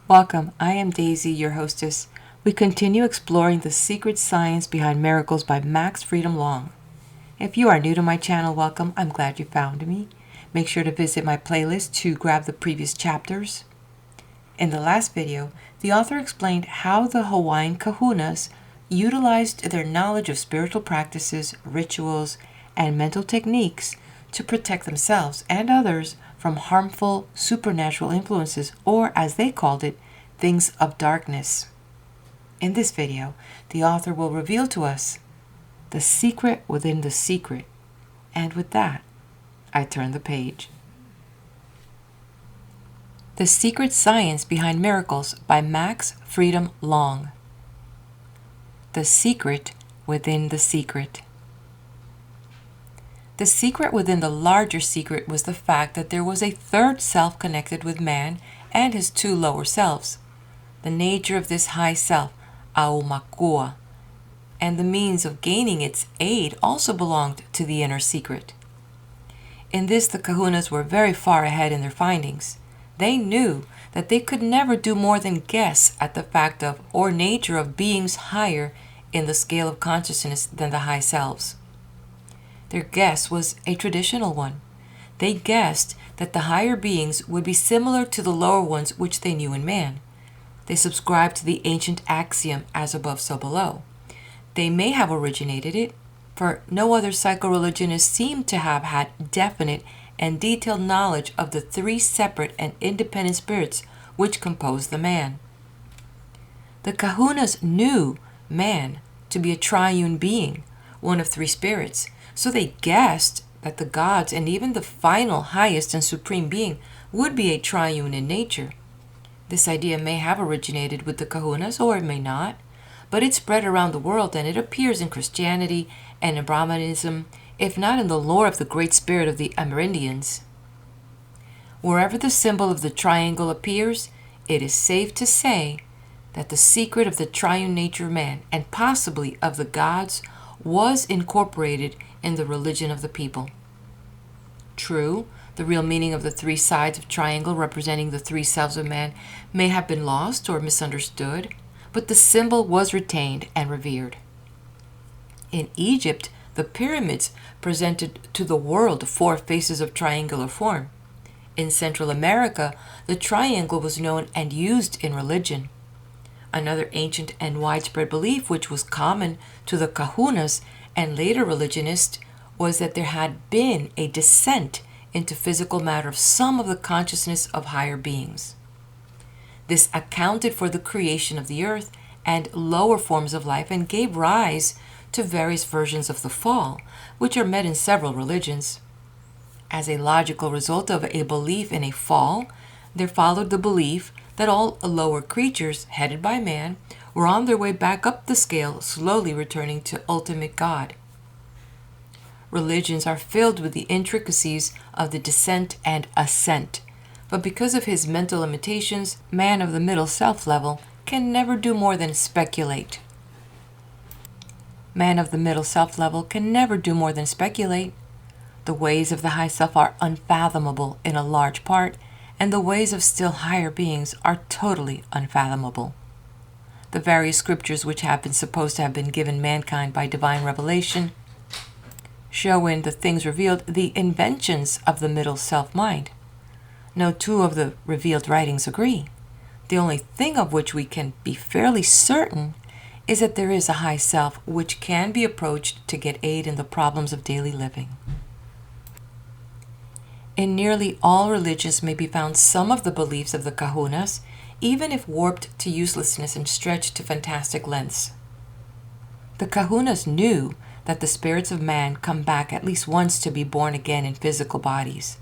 Welcome, I am Daisy, your hostess. We continue exploring the secret science behind miracles by Max Freedom Long. If you are new to my channel, welcome. I'm glad you found me. Make sure to visit my playlist to grab the previous chapters. In the last video, the author explained how the Hawaiian Kahunas utilized their knowledge of spiritual practices, rituals, and mental techniques to protect themselves and others from harmful supernatural influences, or as they called it, things of darkness. In this video, the author will reveal to us the secret within the secret. And with that, I turn the page. The Secret Science Behind Miracles by Max Freedom Long. The secret within the secret. The secret within the larger secret was the fact that there was a third self connected with man and his two lower selves. The nature of this high self, Aumakua, and the means of gaining its aid also belonged to the inner secret. In this, the Kahunas were very far ahead in their findings. They knew that they could never do more than guess at the fact of or nature of beings higher in the scale of consciousness than the high selves. Their guess was a traditional one. They guessed that the higher beings would be similar to the lower ones which they knew in man. They subscribed to the ancient axiom, as above, so below. They may have originated it, for no other psycho-religionists seem to have had definite and detailed knowledge of the three separate and independent spirits which compose the man. The Kahunas knew man to be a triune being, one of three spirits, so they guessed that the gods and even the final, highest, and supreme being would be a triune in nature. This idea may have originated with the Kahunas, or it may not, but it spread around the world, and it appears in Christianity and in Brahmanism, if not in the lore of the Great Spirit of the Amerindians. Wherever the symbol of the triangle appears, it is safe to say that the secret of the triune nature of man, and possibly of the gods, was incorporated in the religion of the people. True, the real meaning of the three sides of triangle representing the three selves of man may have been lost or misunderstood, but the symbol was retained and revered. In Egypt, the pyramids presented to the world four faces of triangular form. In Central America, the triangle was known and used in religion. Another ancient and widespread belief which was common to the Kahunas and later religionists was that there had been a descent into physical matter of some of the consciousness of higher beings. This accounted for the creation of the earth and lower forms of life and gave rise to various versions of the fall, which are met in several religions. As a logical result of a belief in a fall, there followed the belief that all lower creatures, headed by man, were on their way back up the scale, slowly returning to ultimate God. Religions are filled with the intricacies of the descent and ascent, but because of his mental limitations, man of the middle self level can never do more than speculate. Man of the middle self level can never do more than speculate. The ways of the high self are unfathomable in a large part, and the ways of still higher beings are totally unfathomable. The various scriptures which have been supposed to have been given mankind by divine revelation show in the things revealed the inventions of the middle self-mind. No two of the revealed writings agree. The only thing of which we can be fairly certain is that there is a high self which can be approached to get aid in the problems of daily living. In nearly all religions may be found some of the beliefs of the Kahunas, even if warped to uselessness and stretched to fantastic lengths. The Kahunas knew that the spirits of man come back at least once to be born again in physical bodies.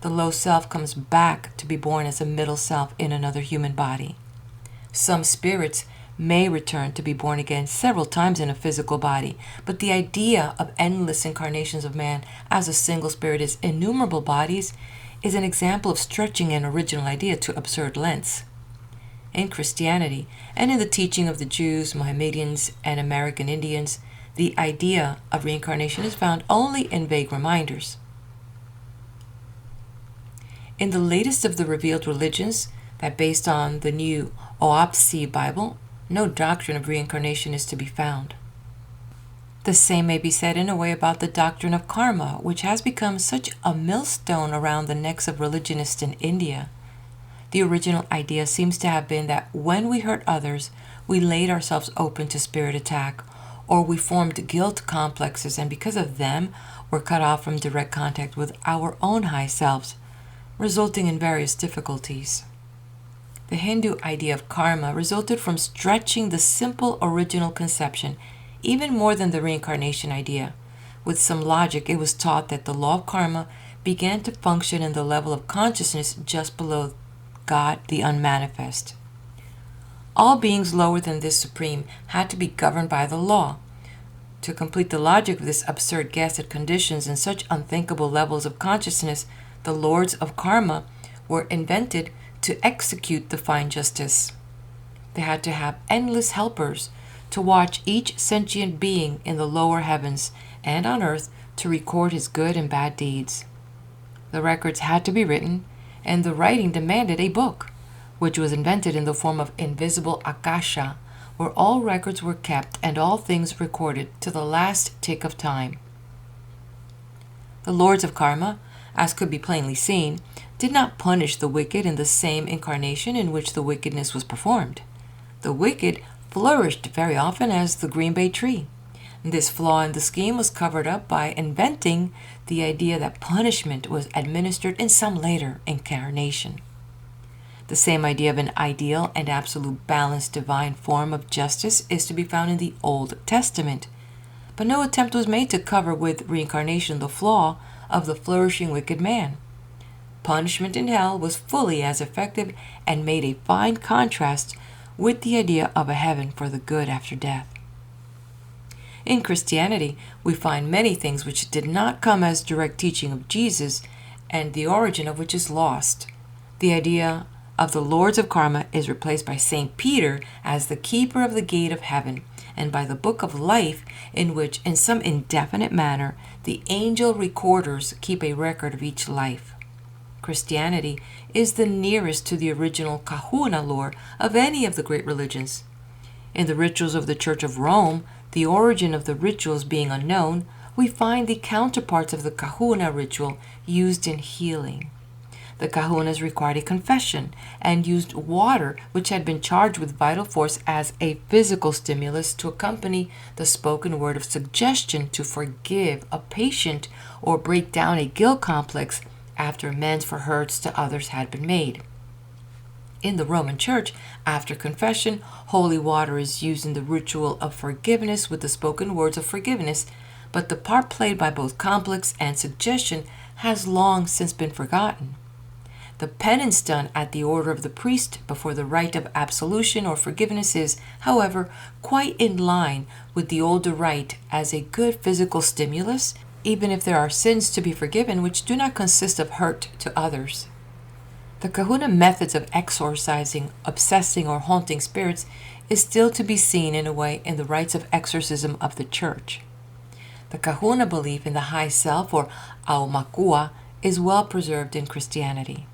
The low self comes back to be born as a middle self in another human body. Some spirits may return to be born again several times in a physical body, but the idea of endless incarnations of man as a single spirit as innumerable bodies is an example of stretching an original idea to absurd lengths. In Christianity, and in the teaching of the Jews, Mohammedans, and American Indians, the idea of reincarnation is found only in vague reminders. In the latest of the revealed religions, that based on the new Oapsi Bible, no doctrine of reincarnation is to be found. The same may be said in a way about the doctrine of karma, which has become such a millstone around the necks of religionists in India. The original idea seems to have been that when we hurt others, we laid ourselves open to spirit attack, or we formed guilt complexes, and because of them, were cut off from direct contact with our own high selves, resulting in various difficulties. The Hindu idea of karma resulted from stretching the simple original conception even more than the reincarnation idea. With some logic, it was taught that the law of karma began to function in the level of consciousness just below God, the unmanifest. All beings lower than this supreme had to be governed by the law. To complete the logic of this absurd guess at conditions in such unthinkable levels of consciousness, the lords of karma were invented to execute the fine justice. They had to have endless helpers to watch each sentient being in the lower heavens and on earth to record his good and bad deeds. The records had to be written, and the writing demanded a book, which was invented in the form of invisible akasha, where all records were kept and all things recorded to the last tick of time. The lords of karma, as could be plainly seen, did not punish the wicked in the same incarnation in which the wickedness was performed. The wicked flourished very often as the green bay tree. This flaw in the scheme was covered up by inventing the idea that punishment was administered in some later incarnation. The same idea of an ideal and absolute balanced divine form of justice is to be found in the Old Testament, but no attempt was made to cover with reincarnation the flaw of the flourishing wicked man. Punishment in hell was fully as effective and made a fine contrast with the idea of a heaven for the good after death. In Christianity, we find many things which did not come as direct teaching of Jesus, and the origin of which is lost. The idea of the lords of karma is replaced by St. Peter as the keeper of the gate of heaven, and by the book of life, in which, in some indefinite manner, the angel recorders keep a record of each life. Christianity is the nearest to the original Kahuna lore of any of the great religions. In the rituals of the Church of Rome, the origin of the rituals being unknown, we find the counterparts of the Kahuna ritual used in healing. The Kahunas required a confession and used water, which had been charged with vital force, as a physical stimulus to accompany the spoken word of suggestion to forgive a patient or break down a guilt complex after amends for hurts to others had been made. In the Roman Church, after confession, holy water is used in the ritual of forgiveness with the spoken words of forgiveness, but the part played by both complex and suggestion has long since been forgotten. The penance done at the order of the priest before the rite of absolution or forgiveness is, however, quite in line with the older rite as a good physical stimulus, even if there are sins to be forgiven which do not consist of hurt to others. The Kahuna methods of exorcising, obsessing, or haunting spirits is still to be seen in a way in the rites of exorcism of the Church. The Kahuna belief in the high self, or Aumakua, is well preserved in Christianity.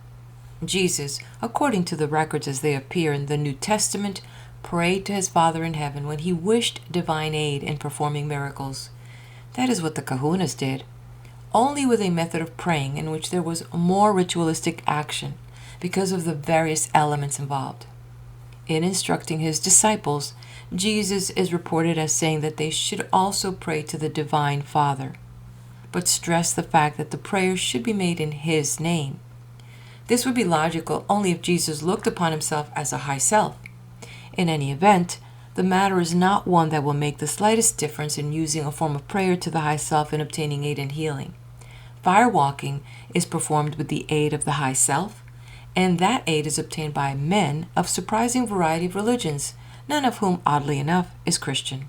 Jesus, according to the records as they appear in the New Testament, prayed to his Father in heaven when he wished divine aid in performing miracles. That is what the Kahunas did, only with a method of praying in which there was more ritualistic action because of the various elements involved. In instructing his disciples, Jesus is reported as saying that they should also pray to the Divine Father, but stress the fact that the prayers should be made in his name. This would be logical only if Jesus looked upon himself as a high self. In any event, the matter is not one that will make the slightest difference in using a form of prayer to the high self in obtaining aid in healing. Firewalking is performed with the aid of the high self, and that aid is obtained by men of surprising variety of religions, none of whom, oddly enough, is Christian.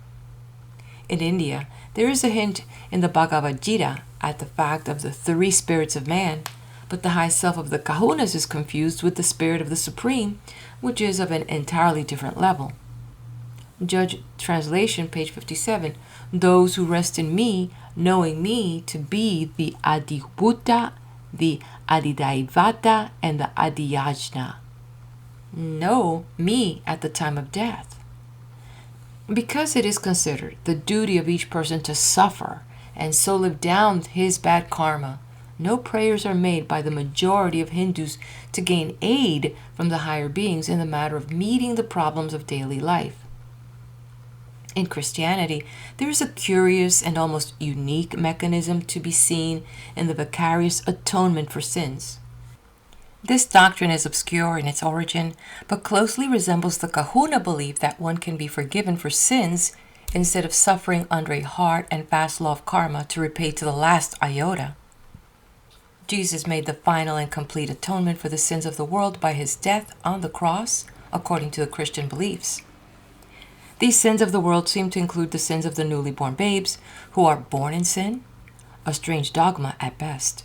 In India, there is a hint in the Bhagavad Gita at the fact of the three spirits of man, but the high self of the Kahunas is confused with the spirit of the Supreme, which is of an entirely different level. Judge Translation, page 57, those who rest in me, knowing me to be the Adibhuta, the Adidaivata, and the Adiyajna. know me at the time of death. Because it is considered the duty of each person to suffer and so live down his bad karma, no prayers are made by the majority of Hindus to gain aid from the higher beings in the matter of meeting the problems of daily life. In Christianity, there is a curious and almost unique mechanism to be seen in the vicarious atonement for sins. This doctrine is obscure in its origin, but closely resembles the Kahuna belief that one can be forgiven for sins instead of suffering under a hard and fast law of karma to repay to the last iota. Jesus made the final and complete atonement for the sins of the world by his death on the cross, according to the Christian beliefs. These sins of the world seem to include the sins of the newly born babes who are born in sin, a strange dogma at best.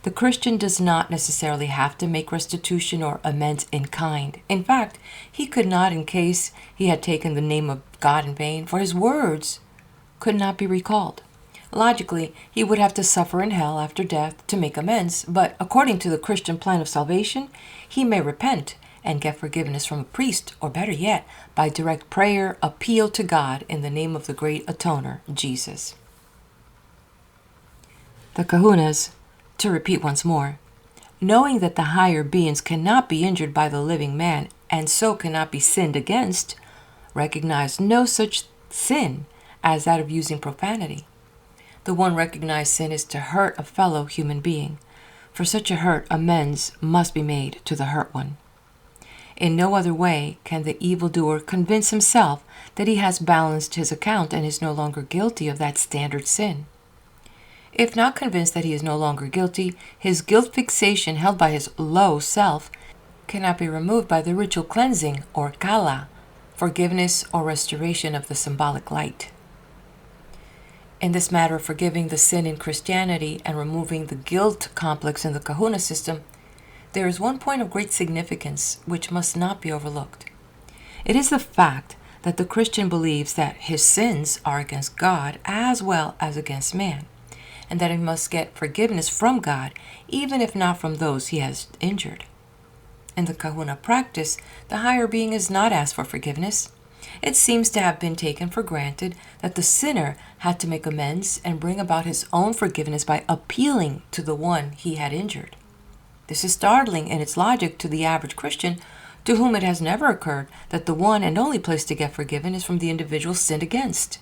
The Christian does not necessarily have to make restitution or amends in kind. In fact, he could not in case he had taken the name of God in vain, for his words could not be recalled. Logically, he would have to suffer in hell after death to make amends, but according to the Christian plan of salvation, he may repent and get forgiveness from a priest, or better yet, by direct prayer, appeal to God in the name of the great atoner, Jesus. The Kahunas, to repeat once more, knowing that the higher beings cannot be injured by the living man and so cannot be sinned against, recognize no such sin as that of using profanity. The one recognized sin is to hurt a fellow human being. For such a hurt, amends must be made to the hurt one. In no other way can the evildoer convince himself that he has balanced his account and is no longer guilty of that standard sin. If not convinced that he is no longer guilty, his guilt fixation held by his low self cannot be removed by the ritual cleansing or kala, forgiveness or restoration of the symbolic light. In this matter of forgiving the sin in Christianity and removing the guilt complex in the Kahuna system, there is one point of great significance which must not be overlooked. It is the fact that the Christian believes that his sins are against God as well as against man, and that he must get forgiveness from God, even if not from those he has injured. In the Kahuna practice, the higher being is not asked for forgiveness. It seems to have been taken for granted that the sinner had to make amends and bring about his own forgiveness by appealing to the one he had injured. This is startling in its logic to the average Christian, to whom it has never occurred that the one and only place to get forgiven is from the individual sinned against.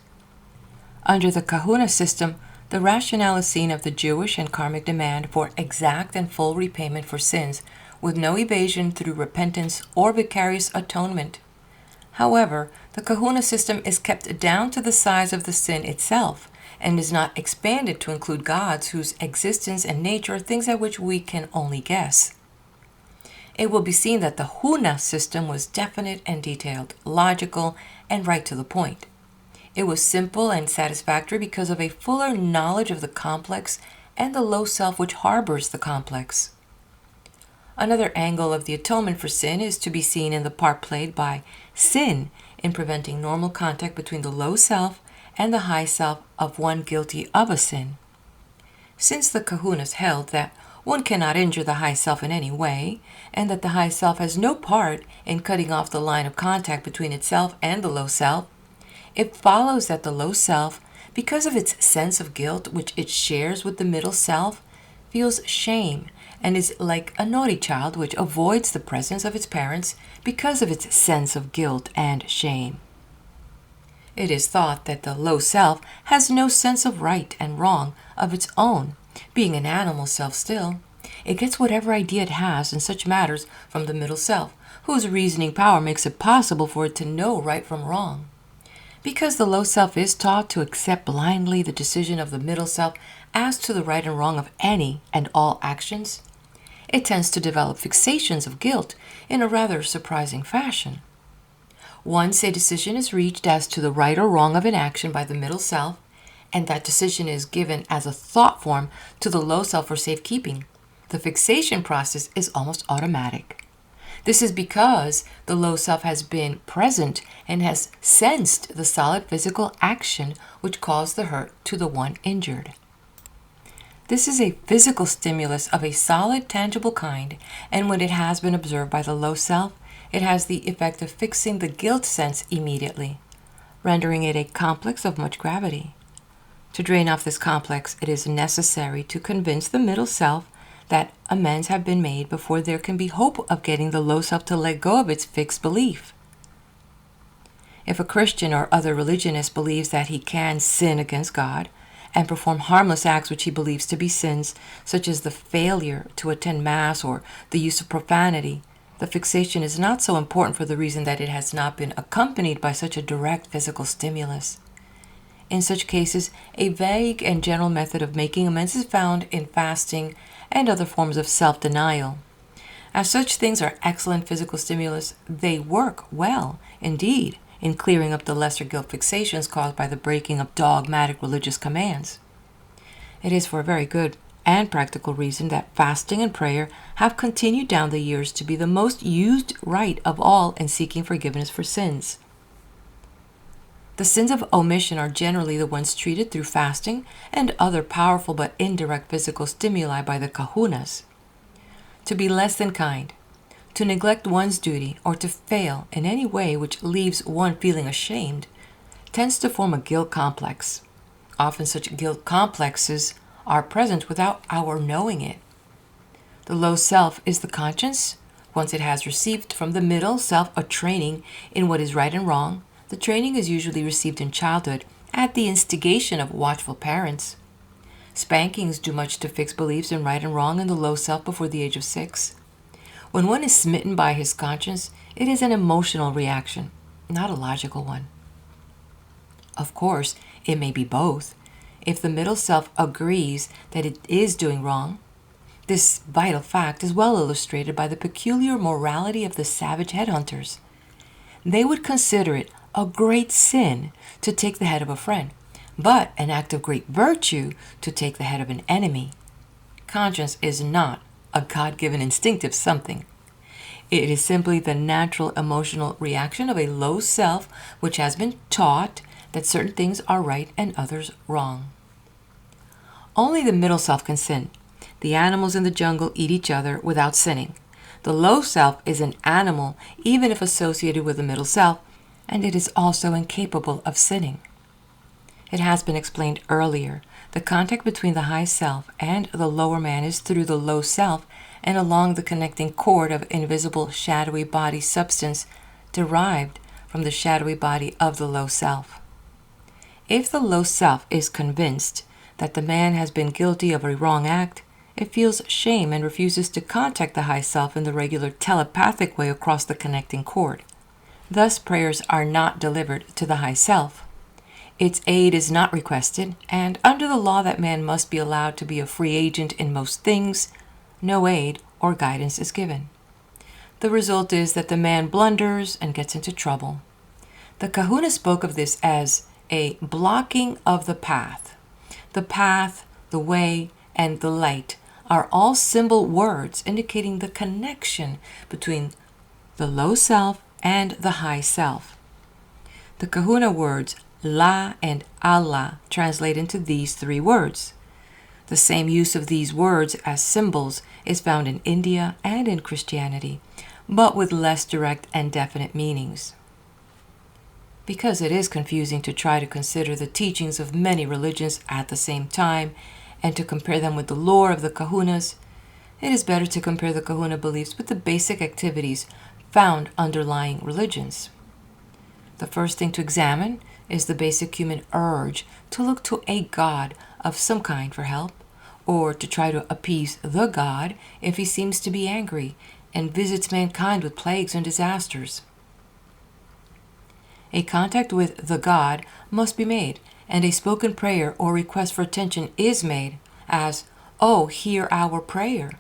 Under the Kahuna system, the rationale is seen of the Jewish and karmic demand for exact and full repayment for sins, with no evasion through repentance or vicarious atonement. However, the Kahuna system is kept down to the size of the sin itself, and is not expanded to include gods whose existence and nature are things at which we can only guess. It will be seen that the Huna system was definite and detailed, logical, and right to the point. It was simple and satisfactory because of a fuller knowledge of the complex and the low self which harbors the complex. Another angle of the atonement for sin is to be seen in the part played by sin in preventing normal contact between the low self and the high self of one guilty of a sin. Since the Kahunas held that one cannot injure the high self in any way, and that the high self has no part in cutting off the line of contact between itself and the low self, it follows that the low self, because of its sense of guilt which it shares with the middle self, feels shame and is like a naughty child which avoids the presence of its parents because of its sense of guilt and shame. It is thought that the low self has no sense of right and wrong of its own, being an animal self still. It gets whatever idea it has in such matters from the middle self, whose reasoning power makes it possible for it to know right from wrong. Because the low self is taught to accept blindly the decision of the middle self as to the right and wrong of any and all actions, it tends to develop fixations of guilt in a rather surprising fashion. Once a decision is reached as to the right or wrong of an action by the middle self, and that decision is given as a thought form to the low self for safekeeping, the fixation process is almost automatic. This is because the low self has been present and has sensed the solid physical action which caused the hurt to the one injured. This is a physical stimulus of a solid, tangible kind, and when it has been observed by the low self, it has the effect of fixing the guilt sense immediately, rendering it a complex of much gravity. To drain off this complex, it is necessary to convince the middle self that amends have been made before there can be hope of getting the low self to let go of its fixed belief. If a Christian or other religionist believes that he can sin against God and perform harmless acts which he believes to be sins, such as the failure to attend Mass or the use of profanity, the fixation is not so important for the reason that it has not been accompanied by such a direct physical stimulus. In such cases, a vague and general method of making amends is found in fasting and other forms of self-denial. As such things are excellent physical stimulus, they work well, indeed, in clearing up the lesser guilt fixations caused by the breaking of dogmatic religious commands. It is for a very good and practical reason that fasting and prayer have continued down the years to be the most used rite of all in seeking forgiveness for sins. The sins of omission are generally the ones treated through fasting and other powerful but indirect physical stimuli by the Kahunas. To be less than kind, to neglect one's duty, or to fail in any way which leaves one feeling ashamed, tends to form a guilt complex. Often such guilt complexes are present without our knowing it. The low self is the conscience. Once it has received from the middle self a training in what is right and wrong, the training is usually received in childhood at the instigation of watchful parents. Spankings do much to fix beliefs in right and wrong in the low self before the age of 6. When one is smitten by his conscience, it is an emotional reaction, not a logical one. Of course, it may be both. If the middle self agrees that it is doing wrong, this vital fact is well illustrated by the peculiar morality of the savage headhunters. They would consider it a great sin to take the head of a friend, but an act of great virtue to take the head of an enemy. Conscience is not a God-given instinctive something. It is simply the natural emotional reaction of a low self which has been taught that certain things are right and others wrong. Only the middle self can sin. The animals in the jungle eat each other without sinning. The low self is an animal even if associated with the middle self, and it is also incapable of sinning. It has been explained earlier. The contact between the high self and the lower man is through the low self and along the connecting cord of invisible shadowy body substance derived from the shadowy body of the low self. If the low self is convinced that the man has been guilty of a wrong act, it feels shame and refuses to contact the high self in the regular telepathic way across the connecting cord. Thus, prayers are not delivered to the high self. Its aid is not requested, and under the law that man must be allowed to be a free agent in most things, no aid or guidance is given. The result is that the man blunders and gets into trouble. The Kahuna spoke of this as a blocking of the path. The path, the way, and the light are all symbol words indicating the connection between the low self and the high self. The Kahuna words La and Allah translate into these 3 words. The same use of these words as symbols is found in India and in Christianity, but with less direct and definite meanings. Because it is confusing to try to consider the teachings of many religions at the same time and to compare them with the lore of the Kahunas, it is better to compare the Kahuna beliefs with the basic activities found underlying religions. The first thing to examine is the basic human urge to look to a god of some kind for help, or to try to appease the god if he seems to be angry and visits mankind with plagues and disasters. A contact with the god must be made, and a spoken prayer or request for attention is made, as, "Oh, hear our prayer."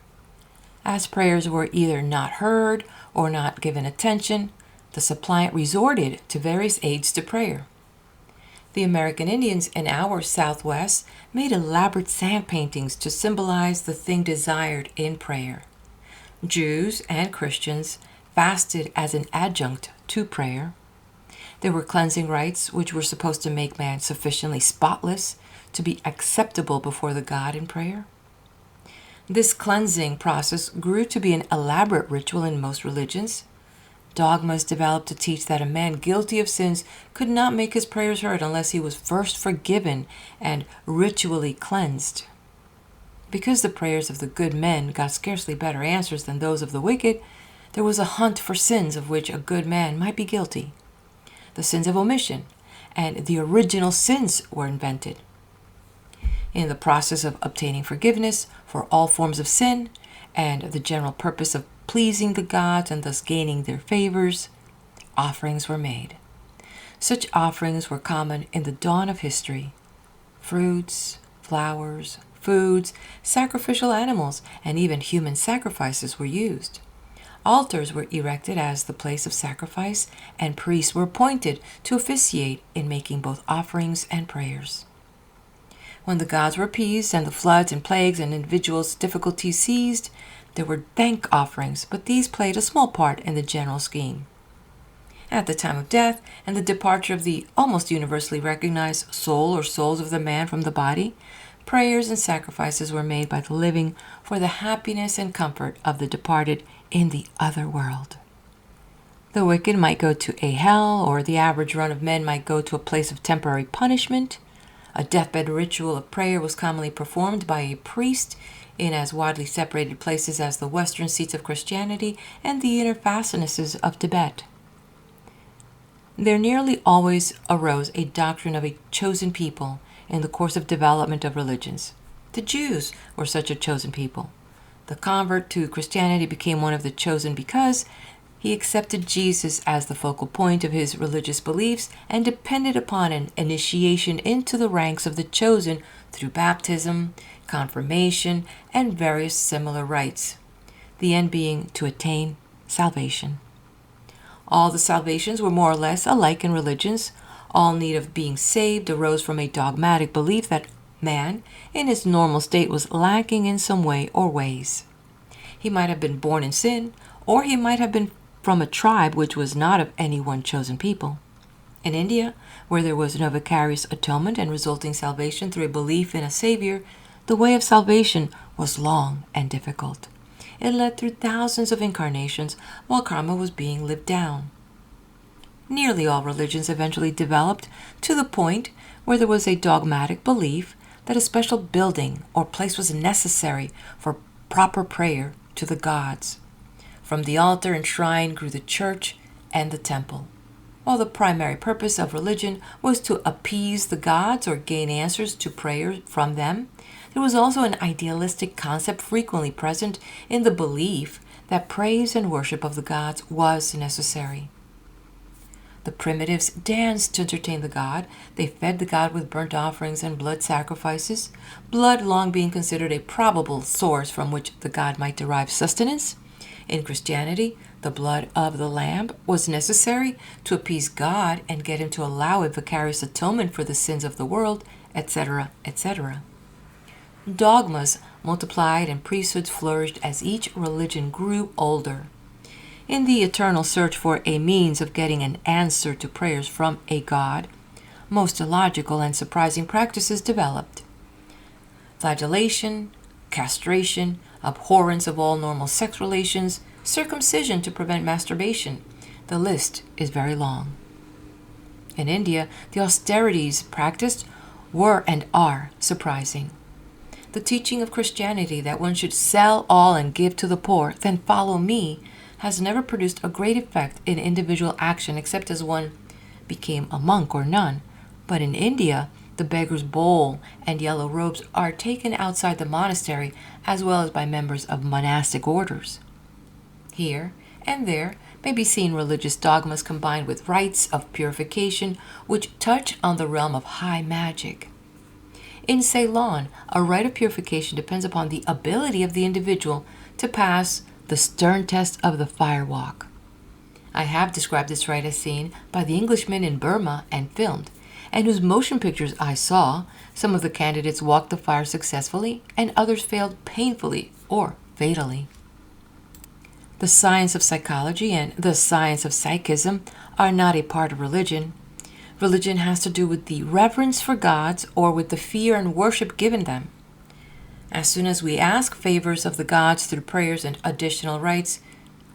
As prayers were either not heard or not given attention, the suppliant resorted to various aids to prayer. The American Indians in our Southwest made elaborate sand paintings to symbolize the thing desired in prayer. Jews and Christians fasted as an adjunct to prayer. There were cleansing rites which were supposed to make man sufficiently spotless to be acceptable before the God in prayer. This cleansing process grew to be an elaborate ritual in most religions. Dogmas developed to teach that a man guilty of sins could not make his prayers heard unless he was first forgiven and ritually cleansed. Because the prayers of the good men got scarcely better answers than those of the wicked, there was a hunt for sins of which a good man might be guilty. The sins of omission and the original sins were invented. In the process of obtaining forgiveness for all forms of sin and the general purpose of pleasing the gods and thus gaining their favors, offerings were made. Such offerings were common in the dawn of history. Fruits, flowers, foods, sacrificial animals, and even human sacrifices were used. Altars were erected as the place of sacrifice, and priests were appointed to officiate in making both offerings and prayers. When the gods were appeased and the floods and plagues and individuals' difficulties ceased, there were thank offerings, but these played a small part in the general scheme. At the time of death and the departure of the almost universally recognized soul or souls of the man from the body, prayers and sacrifices were made by the living for the happiness and comfort of the departed in the other world. The wicked might go to a hell, or the average run of men might go to a place of temporary punishment. A deathbed ritual of prayer was commonly performed by a priest in as widely separated places as the western seats of Christianity and the inner fastnesses of Tibet. There nearly always arose a doctrine of a chosen people in the course of development of religions. The Jews were such a chosen people. The convert to Christianity became one of the chosen because he accepted Jesus as the focal point of his religious beliefs and depended upon an initiation into the ranks of the chosen through baptism, confirmation, and various similar rites, the end being to attain salvation. All the salvations were more or less alike in religions. All need of being saved arose from a dogmatic belief that man, in his normal state, was lacking in some way or ways. He might have been born in sin, or he might have been from a tribe which was not of any one chosen people. In India, where there was no vicarious atonement and resulting salvation through a belief in a Savior, the way of salvation was long and difficult. It led through thousands of incarnations while karma was being lived down. Nearly all religions eventually developed to the point where there was a dogmatic belief that a special building or place was necessary for proper prayer to the gods. From the altar and shrine grew the church and the temple. While the primary purpose of religion was to appease the gods or gain answers to prayer from them, there was also an idealistic concept frequently present in the belief that praise and worship of the gods was necessary. The primitives danced to entertain the god. They fed the god with burnt offerings and blood sacrifices, blood long being considered a probable source from which the god might derive sustenance. In Christianity, the blood of the lamb was necessary to appease God and get him to allow a vicarious atonement for the sins of the world, etc., etc. Dogmas multiplied and priesthoods flourished as each religion grew older. In the eternal search for a means of getting an answer to prayers from a god, most illogical and surprising practices developed. Flagellation, castration, abhorrence of all normal sex relations, circumcision to prevent masturbation. The list is very long. In India, the austerities practiced were and are surprising. The teaching of Christianity that one should sell all and give to the poor, then follow me, has never produced a great effect in individual action except as one became a monk or nun. But in India, the beggar's bowl and yellow robes are taken outside the monastery as well as by members of monastic orders. Here and there may be seen religious dogmas combined with rites of purification which touch on the realm of high magic. In Ceylon, a rite of purification depends upon the ability of the individual to pass the stern test of the fire walk. I have described this rite as seen by the Englishmen in Burma and filmed, and whose motion pictures I saw. Some of the candidates walked the fire successfully, and others failed painfully or fatally. The science of psychology and the science of psychism are not a part of religion. Religion has to do with the reverence for gods or with the fear and worship given them. As soon as we ask favors of the gods through prayers and additional rites,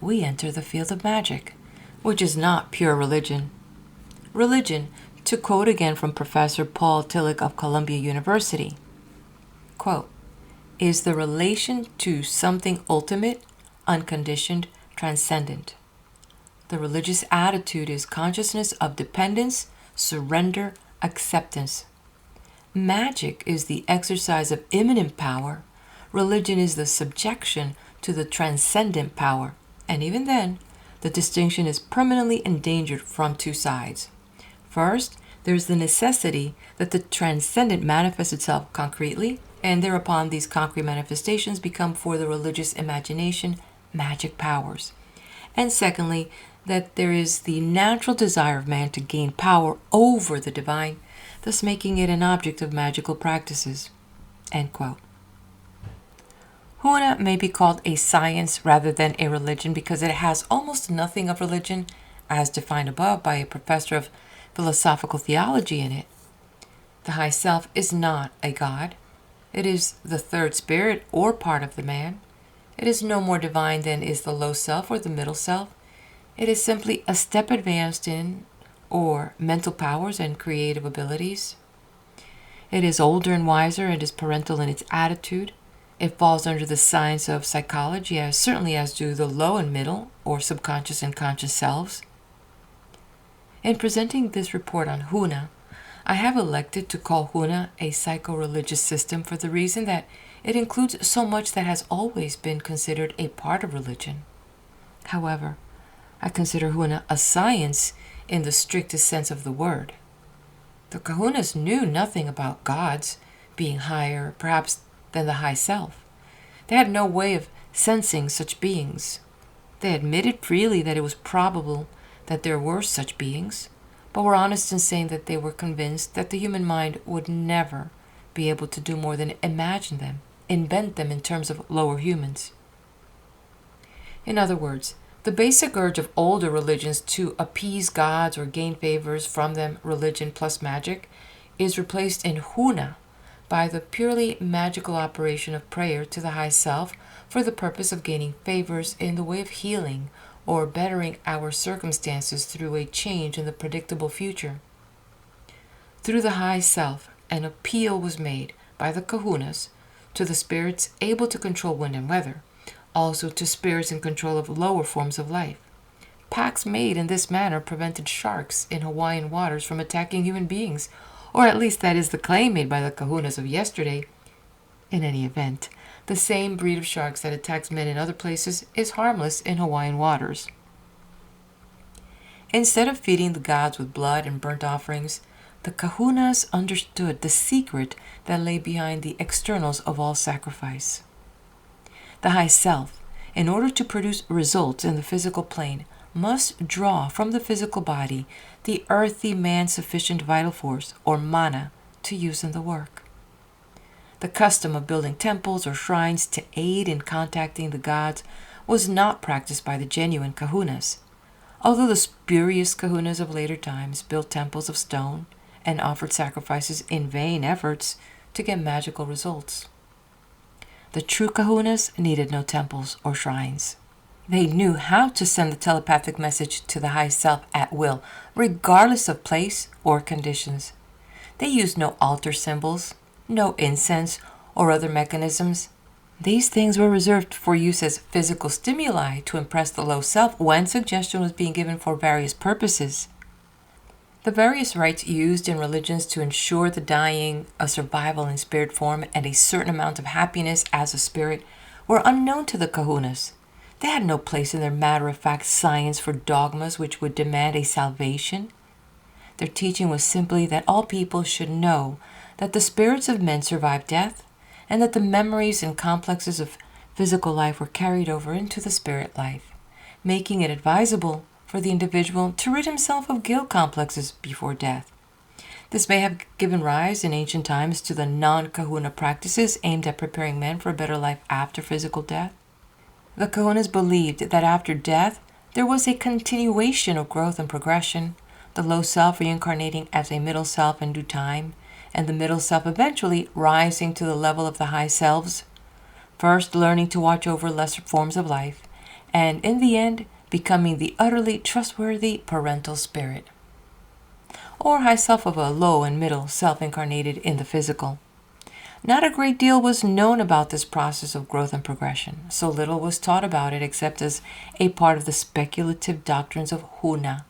we enter the field of magic, which is not pure religion. Religion, to quote again from Professor Paul Tillich of Columbia University, quote, is the relation to something ultimate, unconditioned, transcendent. The religious attitude is consciousness of dependence, surrender, acceptance. Magic is the exercise of immanent power. Religion is the subjection to the transcendent power. And even then, the distinction is permanently endangered from two sides. First, there is the necessity that the transcendent manifests itself concretely, and thereupon these concrete manifestations become for the religious imagination magic powers. And secondly, that there is the natural desire of man to gain power over the divine, thus making it an object of magical practices. End quote. Huna may be called a science rather than a religion because it has almost nothing of religion, as defined above by a professor of philosophical theology in it. The high self is not a god. It is the third spirit or part of the man. It is no more divine than is the low self or the middle self. It is simply a step advanced in or mental powers and creative abilities. It is older and wiser and is parental in its attitude. It falls under the science of psychology, as certainly as do the low and middle or subconscious and conscious selves. In presenting this report on Huna, I have elected to call Huna a psycho-religious system for the reason that it includes so much that has always been considered a part of religion. However, I consider Huna a science in the strictest sense of the word. The Kahunas knew nothing about gods being higher, perhaps, than the high self. They had no way of sensing such beings. They admitted freely that it was probable that there were such beings, but were honest in saying that they were convinced that the human mind would never be able to do more than imagine them, invent them in terms of lower humans. In other words, the basic urge of older religions to appease gods or gain favors from them, religion plus magic, is replaced in Huna by the purely magical operation of prayer to the high self for the purpose of gaining favors in the way of healing or bettering our circumstances through a change in the predictable future. Through the high self, an appeal was made by the Kahunas to the spirits able to control wind and weather, also to spirits in control of lower forms of life. Pacts made in this manner prevented sharks in Hawaiian waters from attacking human beings, or at least that is the claim made by the Kahunas of yesterday. In any event, the same breed of sharks that attacks men in other places is harmless in Hawaiian waters. Instead of feeding the gods with blood and burnt offerings, the Kahunas understood the secret that lay behind the externals of all sacrifice. The high self, in order to produce results in the physical plane, must draw from the physical body the earthy man-sufficient vital force, or mana, to use in the work. The custom of building temples or shrines to aid in contacting the gods was not practiced by the genuine Kahunas, although the spurious Kahunas of later times built temples of stone and offered sacrifices in vain efforts to get magical results. The true Kahunas needed no temples or shrines. They knew how to send the telepathic message to the high self at will, regardless of place or conditions. They used no altar symbols, no incense or other mechanisms. These things were reserved for use as physical stimuli to impress the low self when suggestion was being given for various purposes. The various rites used in religions to ensure the dying a survival in spirit form and a certain amount of happiness as a spirit were unknown to the Kahunas. They had no place in their matter-of-fact science for dogmas which would demand a salvation. Their teaching was simply that all people should know that the spirits of men survive death, and that the memories and complexes of physical life were carried over into the spirit life, making it advisable for the individual to rid himself of guilt complexes before death. This may have given rise in ancient times to the non-Kahuna practices aimed at preparing men for a better life after physical death. The Kahunas believed that after death there was a continuation of growth and progression, the low self reincarnating as a middle self in due time, and the middle self eventually rising to the level of the high selves, first learning to watch over lesser forms of life, and in the end becoming the utterly trustworthy parental spirit, or high self of a low and middle self incarnated in the physical. Not a great deal was known about this process of growth and progression. So little was taught about it except as a part of the speculative doctrines of Huna.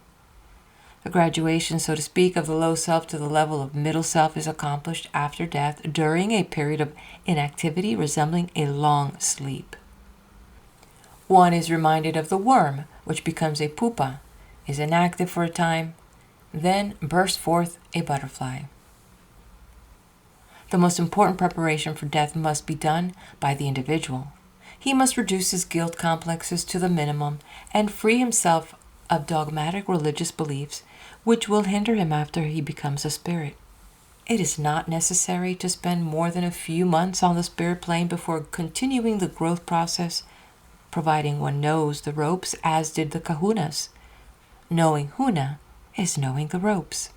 The graduation, so to speak, of the low self to the level of middle self is accomplished after death during a period of inactivity resembling a long sleep. One is reminded of the worm, which becomes a pupa, is inactive for a time, then bursts forth a butterfly. The most important preparation for death must be done by the individual. He must reduce his guilt complexes to the minimum and free himself of dogmatic religious beliefs which will hinder him after he becomes a spirit. It is not necessary to spend more than a few months on the spirit plane before continuing the growth process, providing one knows the ropes as did the Kahunas. Knowing Huna is knowing the ropes.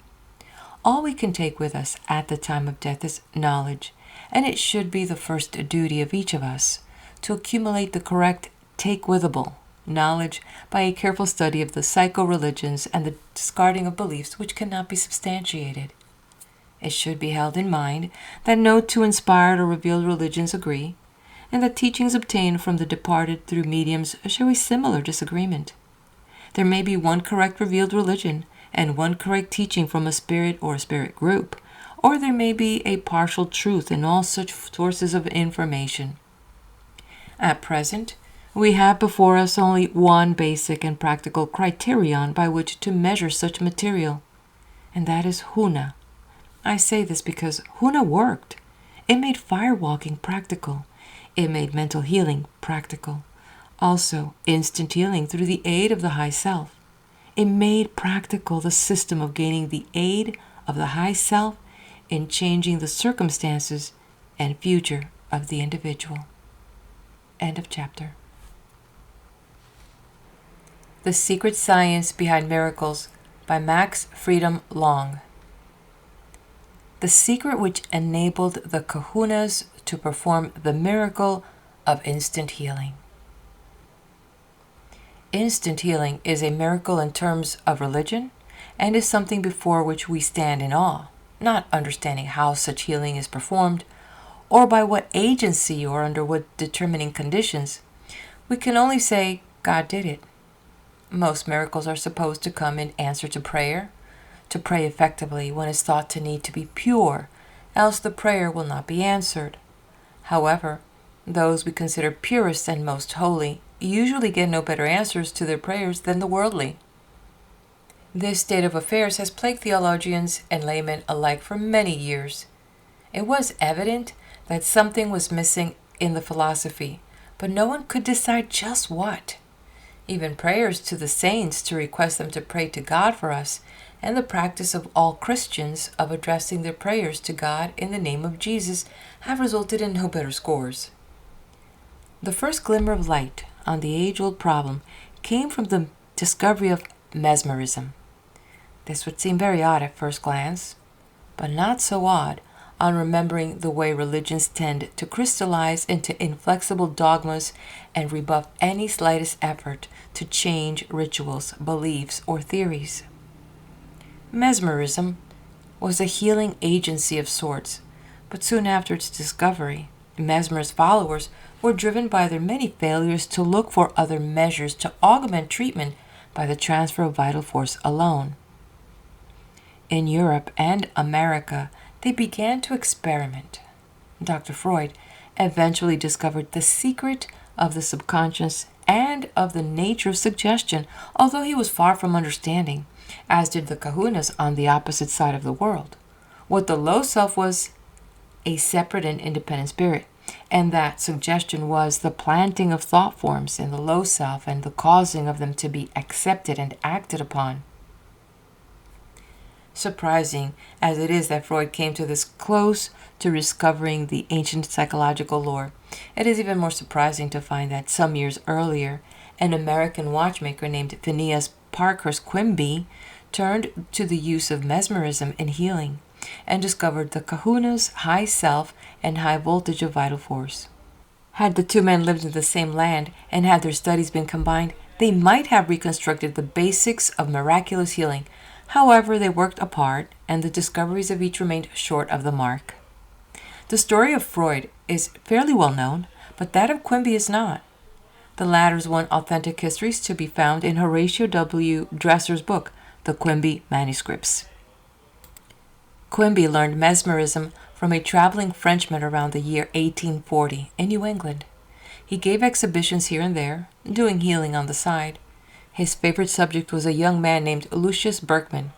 All we can take with us at the time of death is knowledge, and it should be the first duty of each of us to accumulate the correct take-withable knowledge by a careful study of the psycho-religions and the discarding of beliefs which cannot be substantiated. It should be held in mind that no two inspired or revealed religions agree, and that teachings obtained from the departed through mediums show a similar disagreement. There may be one correct revealed religion and one correct teaching from a spirit or a spirit group, or there may be a partial truth in all such sources of information. At present, we have before us only one basic and practical criterion by which to measure such material, and that is Huna. I say this because Huna worked. It made firewalking practical. It made mental healing practical. Also, instant healing through the aid of the high self. It made practical the system of gaining the aid of the high self in changing the circumstances and future of the individual. End of chapter. The Secret Science Behind Miracles by Max Freedom Long. The secret which enabled the Kahunas to perform the miracle of instant healing. Instant healing is a miracle in terms of religion and is something before which we stand in awe, not understanding how such healing is performed or by what agency or under what determining conditions. We can only say God did it. Most miracles are supposed to come in answer to prayer. To pray effectively, one is thought to need to be pure, else the prayer will not be answered. However, those we consider purest and most holy usually get no better answers to their prayers than the worldly. This state of affairs has plagued theologians and laymen alike for many years. It was evident that something was missing in the philosophy, but no one could decide just what. Even prayers to the saints to request them to pray to God for us, and the practice of all Christians of addressing their prayers to God in the name of Jesus have resulted in no better scores. The first glimmer of light on the age-old problem came from the discovery of mesmerism. This would seem very odd at first glance, but not so odd on remembering the way religions tend to crystallize into inflexible dogmas and rebuff any slightest effort to change rituals, beliefs, or theories. Mesmerism was a healing agency of sorts, but soon after its discovery, Mesmer's followers were driven by their many failures to look for other measures to augment treatment by the transfer of vital force alone. In Europe and America, they began to experiment. Dr. Freud eventually discovered the secret of the subconscious and of the nature of suggestion, although he was far from understanding, as did the Kahunas on the opposite side of the world, what the low self was a separate and independent spirit, and that suggestion was the planting of thought forms in the low self and the causing of them to be accepted and acted upon. Surprising as it is that Freud came to this close to discovering the ancient psychological lore, it is even more surprising to find that some years earlier, an American watchmaker named Phineas Parkhurst Quimby turned to the use of mesmerism in healing, and discovered the Kahunas' high self and high voltage of vital force. Had the two men lived in the same land and had their studies been combined, they might have reconstructed the basics of miraculous healing. However, they worked apart, and the discoveries of each remained short of the mark. The story of Freud is fairly well known, but that of Quimby is not. The latter's one authentic history is to be found in Horatio W. Dresser's book, The Quimby Manuscripts. Quimby learned mesmerism from a traveling Frenchman around the year 1840 in New England. He gave exhibitions here and there, doing healing on the side. His favorite subject was a young man named Lucius Berkman.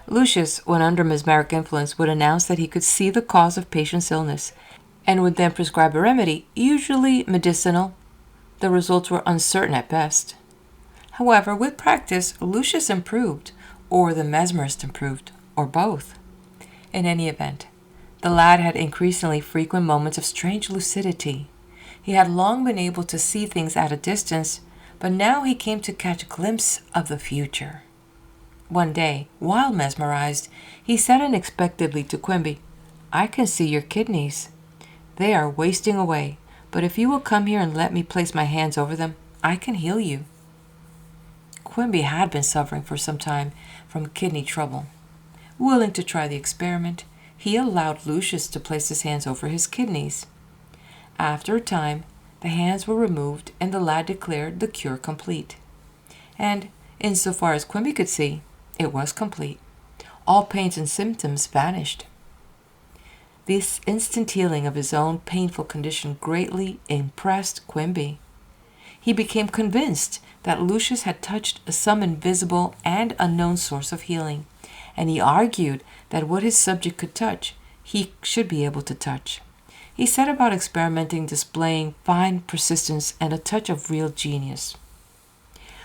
Lucius, when under mesmeric influence, would announce that he could see the cause of patient's illness and would then prescribe a remedy, usually medicinal. The results were uncertain at best. However, with practice, Lucius improved, or the mesmerist improved, or both. In any event, the lad had increasingly frequent moments of strange lucidity. He had long been able to see things at a distance, but now he came to catch a glimpse of the future. One day, while mesmerized, he said unexpectedly to Quimby, "I can see your kidneys. They are wasting away, but if you will come here and let me place my hands over them, I can heal you." Quimby had been suffering for some time from kidney trouble. Willing to try the experiment, he allowed Lucius to place his hands over his kidneys. After a time, the hands were removed and the lad declared the cure complete. And, insofar as Quimby could see, it was complete. All pains and symptoms vanished. This instant healing of his own painful condition greatly impressed Quimby. He became convinced that Lucius had touched some invisible and unknown source of healing, and he argued that what his subject could touch, he should be able to touch. He set about experimenting, displaying fine persistence and a touch of real genius.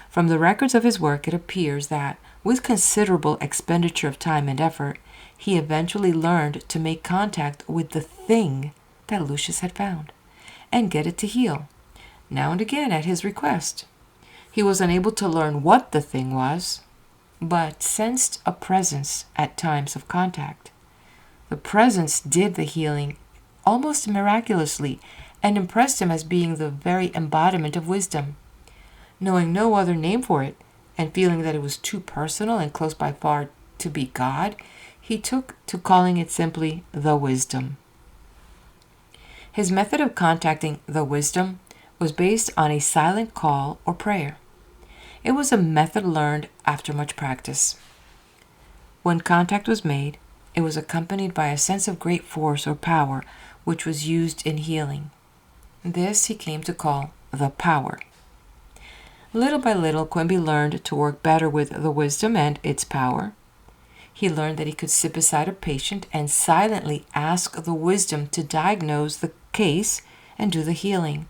From the records of his work, it appears that, with considerable expenditure of time and effort, he eventually learned to make contact with the thing that Lucius had found, and get it to heal, now and again at his request. He was unable to learn what the thing was, but sensed a presence at times of contact. The presence did the healing almost miraculously, and impressed him as being the very embodiment of wisdom. Knowing no other name for it, and feeling that it was too personal and close by far to be God, he took to calling it simply the wisdom. His method of contacting the wisdom was based on a silent call or prayer. It was a method learned after much practice. When contact was made, it was accompanied by a sense of great force or power, which was used in healing. This he came to call the power. Little by little, Quimby learned to work better with the wisdom and its power. He learned that he could sit beside a patient and silently ask the wisdom to diagnose the case and do the healing.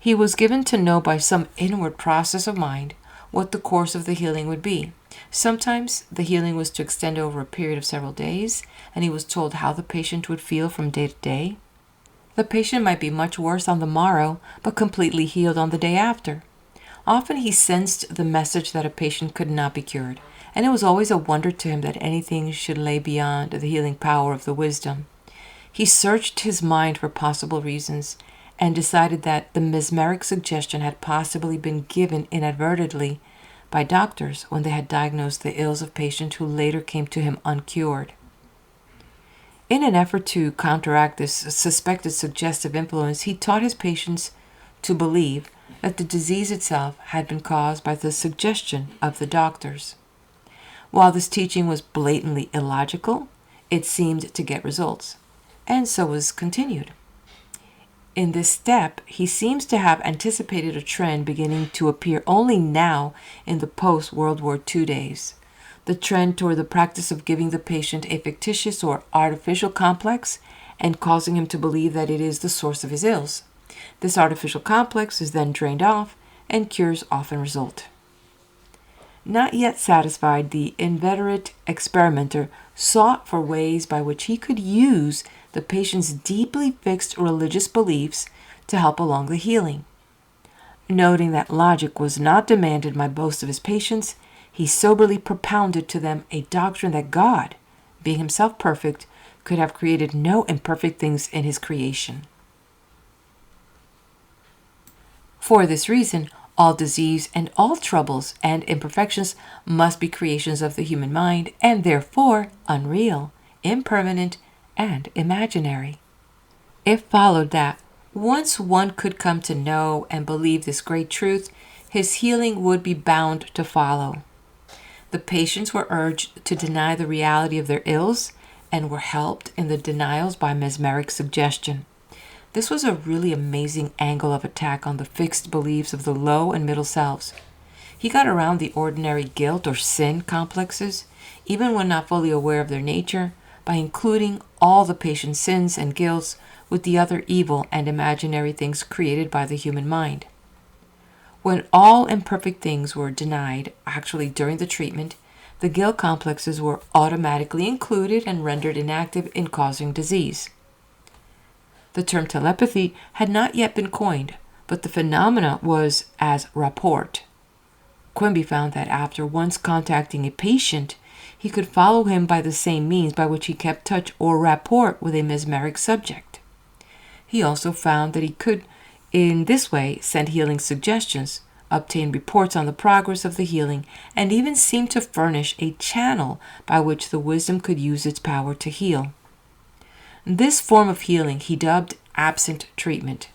He was given to know by some inward process of mind what the course of the healing would be. Sometimes the healing was to extend over a period of several days, and he was told how the patient would feel from day to day. The patient might be much worse on the morrow, but completely healed on the day after. Often he sensed the message that a patient could not be cured, and it was always a wonder to him that anything should lay beyond the healing power of the wisdom. He searched his mind for possible reasons, and decided that the mesmeric suggestion had possibly been given inadvertently by doctors when they had diagnosed the ills of patients who later came to him uncured. In an effort to counteract this suspected suggestive influence, he taught his patients to believe that the disease itself had been caused by the suggestion of the doctors. While this teaching was blatantly illogical, it seemed to get results, and so was continued. In this step, he seems to have anticipated a trend beginning to appear only now in the post-World War II days, the trend toward the practice of giving the patient a fictitious or artificial complex and causing him to believe that it is the source of his ills. This artificial complex is then drained off, and cures often result. Not yet satisfied, the inveterate experimenter sought for ways by which he could use the patient's deeply fixed religious beliefs to help along the healing. Noting that logic was not demanded by most of his patients, he soberly propounded to them a doctrine that God, being himself perfect, could have created no imperfect things in his creation. For this reason, all disease and all troubles and imperfections must be creations of the human mind and therefore unreal, impermanent, and imaginary. It followed that once one could come to know and believe this great truth, his healing would be bound to follow. The patients were urged to deny the reality of their ills and were helped in the denials by mesmeric suggestion. This was a really amazing angle of attack on the fixed beliefs of the low and middle selves. He got around the ordinary guilt or sin complexes, even when not fully aware of their nature, by including all the patient's sins and guilts with the other evil and imaginary things created by the human mind. When all imperfect things were denied, actually during the treatment, the guilt complexes were automatically included and rendered inactive in causing disease. The term telepathy had not yet been coined, but the phenomena was as rapport. Quimby found that after once contacting a patient, he could follow him by the same means by which he kept touch or rapport with a mesmeric subject. He also found that he could, in this way, send healing suggestions, obtain reports on the progress of the healing, and even seem to furnish a channel by which the wisdom could use its power to heal. This form of healing he dubbed absent treatment.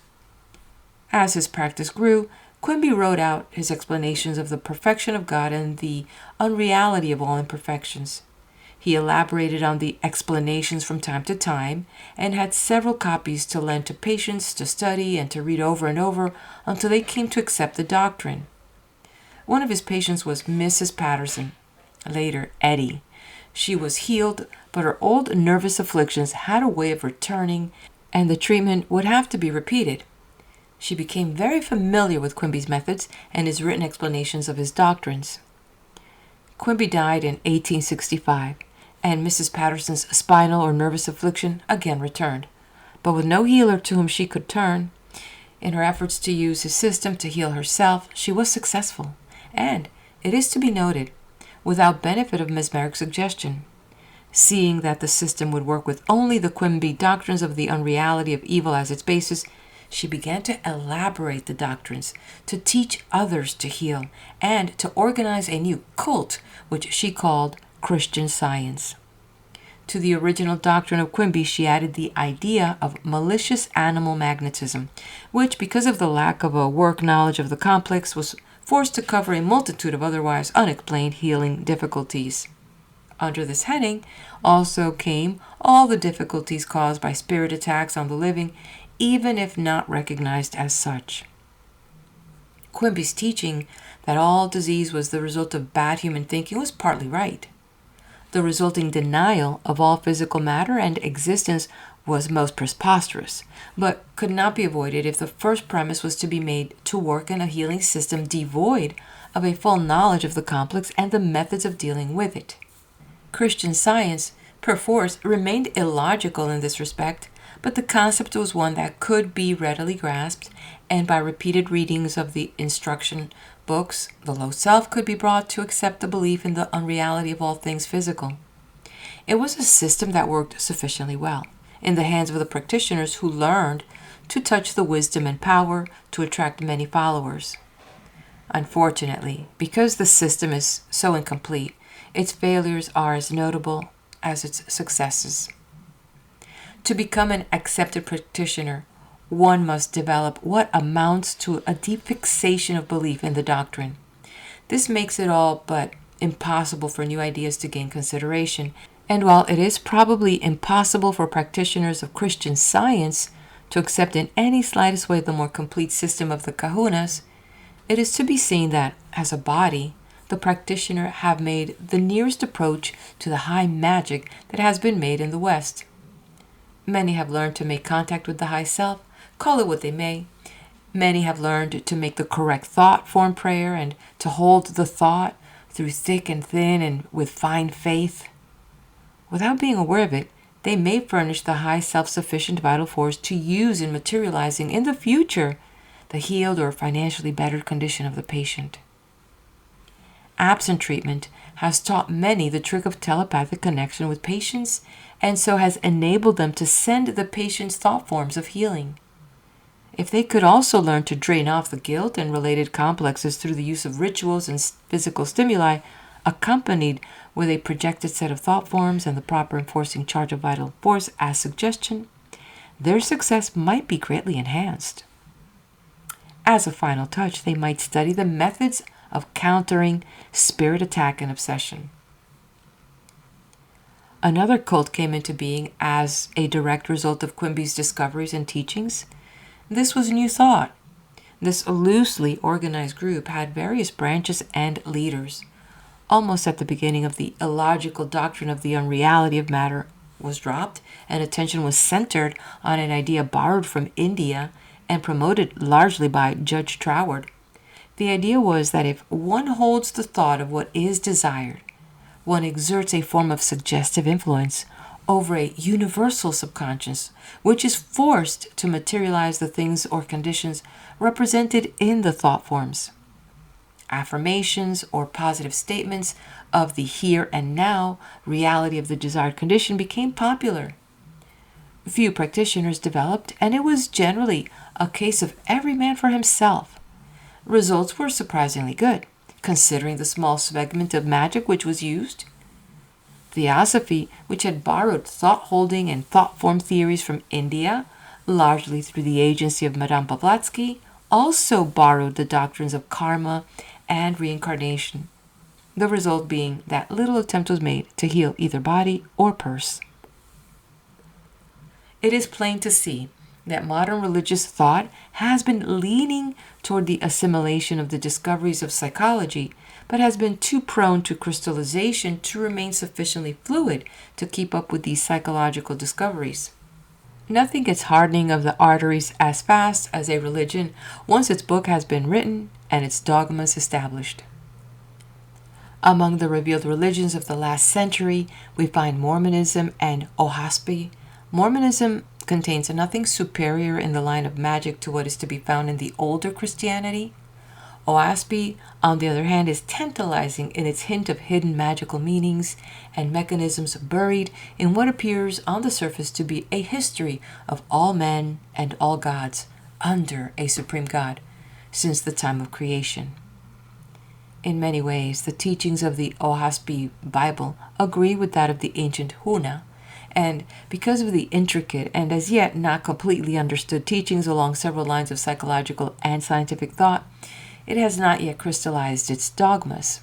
As his practice grew, Quimby wrote out his explanations of the perfection of God and the unreality of all imperfections. He elaborated on the explanations from time to time and had several copies to lend to patients to study and to read over and over until they came to accept the doctrine. One of his patients was Mrs. Patterson, later Eddie. She was healed, but her old nervous afflictions had a way of returning, and the treatment would have to be repeated. She became very familiar with Quimby's methods and his written explanations of his doctrines. Quimby died in 1865, and Mrs. Patterson's spinal or nervous affliction again returned, but with no healer to whom she could turn. In her efforts to use his system to heal herself, she was successful, and, it is to be noted, without benefit of mesmeric suggestion. Seeing that the system would work with only the Quimby doctrines of the unreality of evil as its basis, she began to elaborate the doctrines, to teach others to heal, and to organize a new cult, which she called Christian Science. To the original doctrine of Quimby, she added the idea of malicious animal magnetism, which, because of the lack of a work knowledge of the complex, was forced to cover a multitude of otherwise unexplained healing difficulties. Under this heading also came all the difficulties caused by spirit attacks on the living, even if not recognized as such. Quimby's teaching that all disease was the result of bad human thinking was partly right. The resulting denial of all physical matter and existence was most preposterous, but could not be avoided if the first premise was to be made to work in a healing system devoid of a full knowledge of the complex and the methods of dealing with it. Christian Science, perforce, remained illogical in this respect, but the concept was one that could be readily grasped, and by repeated readings of the instruction books, the low self could be brought to accept the belief in the unreality of all things physical. It was a system that worked sufficiently well in the hands of the practitioners who learned to touch the wisdom and power to attract many followers. Unfortunately, because the system is so incomplete, its failures are as notable as its successes. To become an accepted practitioner, one must develop what amounts to a deep fixation of belief in the doctrine. This makes it all but impossible for new ideas to gain consideration, and while it is probably impossible for practitioners of Christian Science to accept in any slightest way the more complete system of the Kahunas, it is to be seen that, as a body, the practitioner have made the nearest approach to the high magic that has been made in the West. Many have learned to make contact with the high self, call it what they may. Many have learned to make the correct thought form prayer and to hold the thought through thick and thin and with fine faith. Without being aware of it, they may furnish the high self-sufficient vital force to use in materializing in the future the healed or financially bettered condition of the patient. Absent treatment has taught many the trick of telepathic connection with patients, and so has enabled them to send the patient's thought forms of healing. If they could also learn to drain off the guilt and related complexes through the use of rituals and physical stimuli, accompanied with a projected set of thought forms and the proper enforcing charge of vital force as suggestion, their success might be greatly enhanced. As a final touch, they might study the methods of countering spirit attack and obsession. Another cult came into being as a direct result of Quimby's discoveries and teachings. This was New Thought. This loosely organized group had various branches and leaders. Almost at the beginning of the illogical doctrine of the unreality of matter was dropped, and attention was centered on an idea borrowed from India and promoted largely by Judge Troward. The idea was that if one holds the thought of what is desired, one exerts a form of suggestive influence over a universal subconscious, which is forced to materialize the things or conditions represented in the thought forms. Affirmations or positive statements of the here and now reality of the desired condition became popular. Few practitioners developed, and it was generally a case of every man for himself. Results were surprisingly good, considering the small segment of magic which was used. Theosophy, which had borrowed thought-holding and thought-form theories from India, largely through the agency of Madame Blavatsky, also borrowed the doctrines of karma and reincarnation, the result being that little attempt was made to heal either body or purse. It is plain to see that modern religious thought has been leaning toward the assimilation of the discoveries of psychology, but has been too prone to crystallization to remain sufficiently fluid to keep up with these psychological discoveries. Nothing gets hardening of the arteries as fast as a religion once its book has been written and its dogmas established. Among the revealed religions of the last century, we find Mormonism and Oahuaspi. Mormonism contains nothing superior in the line of magic to what is to be found in the older Christianity. Oahuaspi, on the other hand, is tantalizing in its hint of hidden magical meanings and mechanisms buried in what appears on the surface to be a history of all men and all gods under a supreme God since the time of creation. In many ways, the teachings of the Oahuaspi Bible agree with that of the ancient Huna, and because of the intricate and as yet not completely understood teachings along several lines of psychological and scientific thought, it has not yet crystallized its dogmas.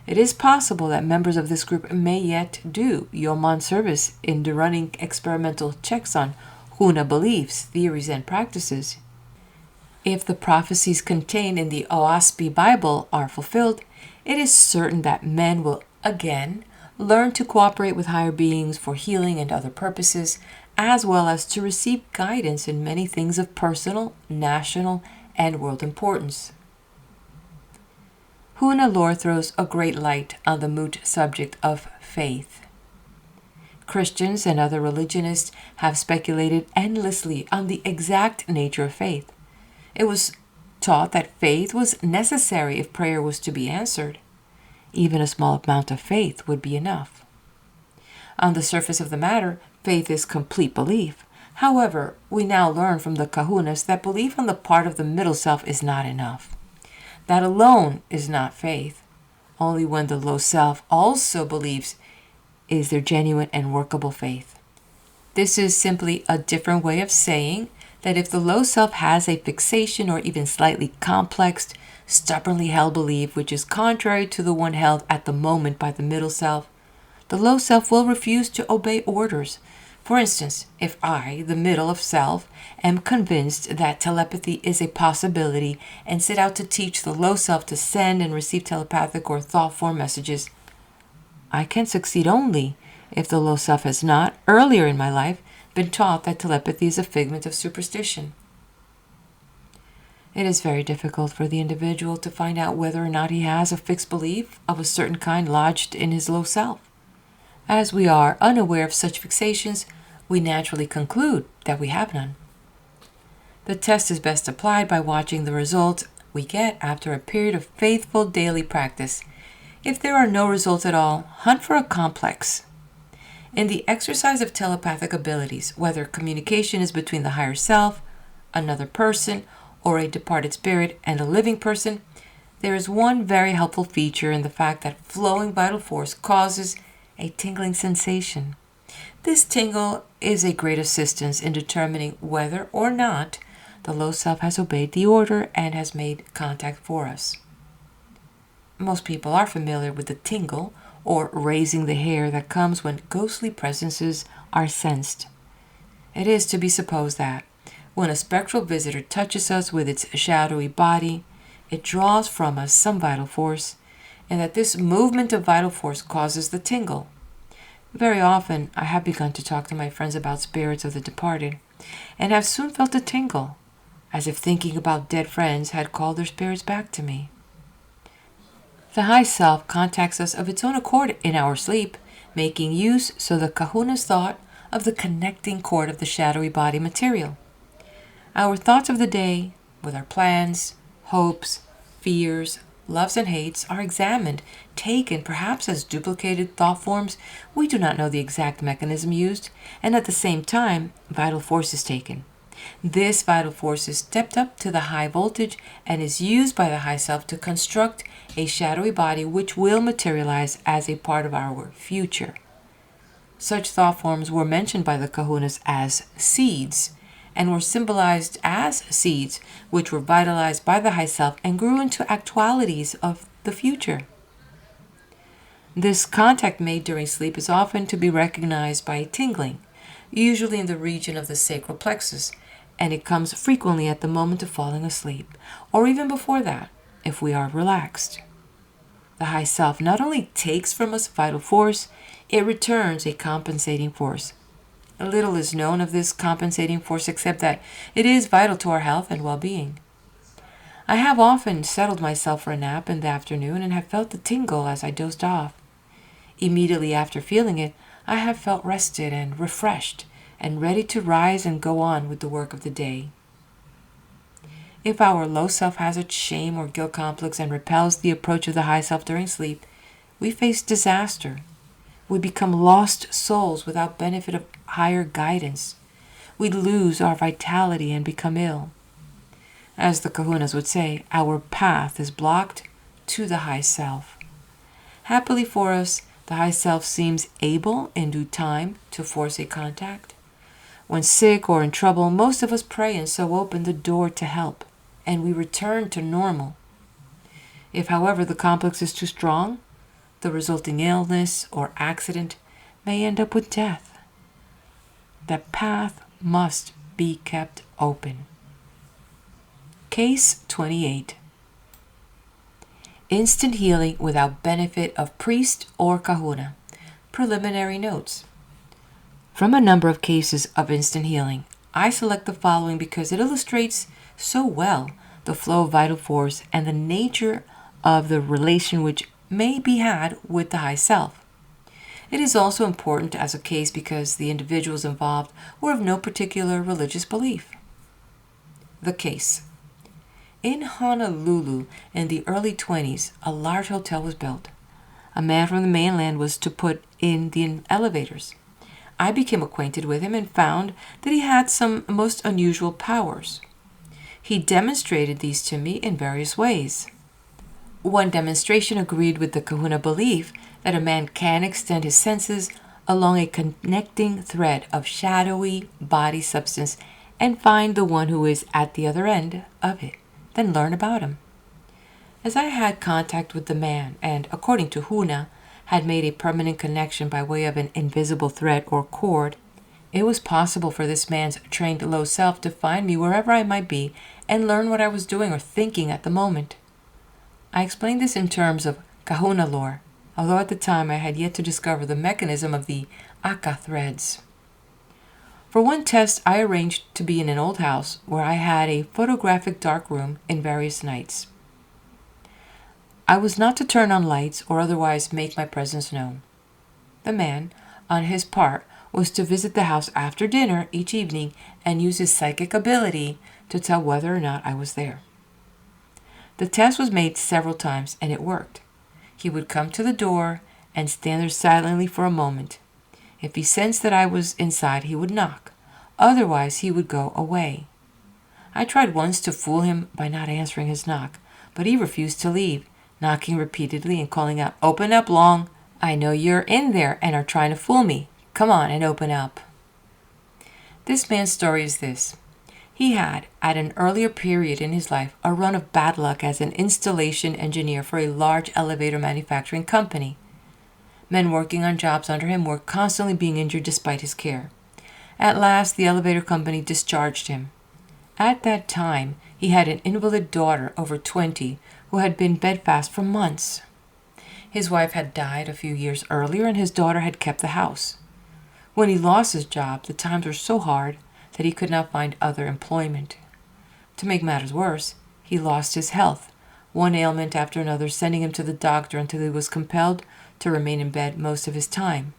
It is possible that members of this group may yet do yeoman service in running experimental checks on Huna beliefs, theories, and practices. If the prophecies contained in the Oahuaspi Bible are fulfilled, it is certain that men will again learn to cooperate with higher beings for healing and other purposes, as well as to receive guidance in many things of personal, national, and world importance. Huna lore throws a great light on the moot subject of faith. Christians and other religionists have speculated endlessly on the exact nature of faith. It was taught that faith was necessary if prayer was to be answered. Even a small amount of faith would be enough. On the surface of the matter, faith is complete belief. However, we now learn from the Kahunas that belief on the part of the middle self is not enough. That alone is not faith. Only when the low self also believes is there genuine and workable faith. This is simply a different way of saying that if the low self has a fixation or even slightly complex, stubbornly held belief which is contrary to the one held at the moment by the middle self, the low self will refuse to obey orders. For instance, if I, the middle of self, am convinced that telepathy is a possibility and set out to teach the low self to send and receive telepathic or thought form messages, I can succeed only if the low self has not, earlier in my life, been taught that telepathy is a figment of superstition. It is very difficult for the individual to find out whether or not he has a fixed belief of a certain kind lodged in his low self. As we are unaware of such fixations, we naturally conclude that we have none. The test is best applied by watching the results we get after a period of faithful daily practice. If there are no results at all, hunt for a complex. In the exercise of telepathic abilities, whether communication is between the higher self, another person, or a departed spirit and a living person, there is one very helpful feature in the fact that flowing vital force causes a tingling sensation. This tingle is a great assistance in determining whether or not the low self has obeyed the order and has made contact for us. Most people are familiar with the tingle or raising the hair that comes when ghostly presences are sensed. It is to be supposed that when a spectral visitor touches us with its shadowy body, it draws from us some vital force, and that this movement of vital force causes the tingle. Very often I have begun to talk to my friends about spirits of the departed, and have soon felt a tingle, as if thinking about dead friends had called their spirits back to me. The high self contacts us of its own accord in our sleep, making use, so the Kahunas thought, of the connecting cord of the shadowy body material. Our thoughts of the day, with our plans, hopes, fears, loves and hates, are examined, taken perhaps as duplicated thought forms. We do not know the exact mechanism used, and at the same time, vital force is taken. This vital force is stepped up to the high voltage and is used by the high self to construct a shadowy body which will materialize as a part of our future. Such thought forms were mentioned by the Kahunas as seeds, and were symbolized as seeds which were vitalized by the high self and grew into actualities of the future. This contact made during sleep is often to be recognized by a tingling, usually in the region of the sacral plexus, and it comes frequently at the moment of falling asleep, or even before that, if we are relaxed. The high self not only takes from us vital force, it returns a compensating force. Little is known of this compensating force except that it is vital to our health and well-being. I have often settled myself for a nap in the afternoon and have felt the tingle as I dozed off. Immediately after feeling it, I have felt rested and refreshed and ready to rise and go on with the work of the day. If our low self has a shame or guilt complex and repels the approach of the high self during sleep, we face disaster. We become lost souls without benefit of higher guidance. We lose our vitality and become ill. As the Kahunas would say, our path is blocked to the high self. Happily for us, the high self seems able in due time to force a contact. When sick or in trouble, most of us pray and so open the door to help, and we return to normal. If, however, the complex is too strong, the resulting illness or accident may end up with death. The path must be kept open. Case 28. Instant healing without benefit of priest or kahuna. Preliminary notes. From a number of cases of instant healing, I select the following because it illustrates so well the flow of vital force and the nature of the relation which may be had with the high self. It is also important as a case because the individuals involved were of no particular religious belief. The case. In Honolulu in the early 20s, a large hotel was built. A man from the mainland was to put in the elevators. I became acquainted with him and found that he had some most unusual powers. He demonstrated these to me in various ways. One demonstration agreed with the Kahuna belief that a man can extend his senses along a connecting thread of shadowy body substance and find the one who is at the other end of it, then learn about him. As I had contact with the man and, according to Huna, had made a permanent connection by way of an invisible thread or cord, it was possible for this man's trained low self to find me wherever I might be and learn what I was doing or thinking at the moment. I explained this in terms of Kahuna lore, although at the time I had yet to discover the mechanism of the aka threads. For one test, I arranged to be in an old house where I had a photographic dark room in various nights. I was not to turn on lights or otherwise make my presence known. The man, on his part, was to visit the house after dinner each evening and use his psychic ability to tell whether or not I was there. The test was made several times and it worked. He would come to the door and stand there silently for a moment. If he sensed that I was inside, he would knock. Otherwise, he would go away. I tried once to fool him by not answering his knock, but he refused to leave, knocking repeatedly and calling out, "Open up, Long. I know you're in there and are trying to fool me. Come on and open up." This man's story is this. He had, at an earlier period in his life, a run of bad luck as an installation engineer for a large elevator manufacturing company. Men working on jobs under him were constantly being injured despite his care. At last, the elevator company discharged him. At that time, he had an invalid daughter over 20 who had been bedfast for months. His wife had died a few years earlier and his daughter had kept the house. When he lost his job, the times were so hard that he could not find other employment. To make matters worse, he lost his health, one ailment after another sending him to the doctor until he was compelled to remain in bed most of his time.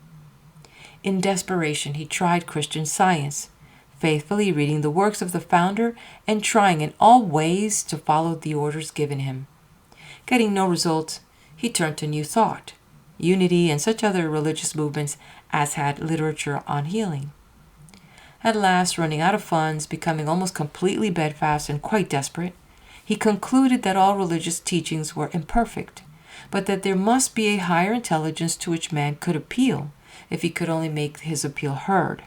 In desperation, he tried Christian Science, faithfully reading the works of the founder and trying in all ways to follow the orders given him. Getting no results, he turned to New Thought, Unity, and such other religious movements as had literature on healing. At last, running out of funds, becoming almost completely bedfast and quite desperate, he concluded that all religious teachings were imperfect, but that there must be a higher intelligence to which man could appeal, if he could only make his appeal heard.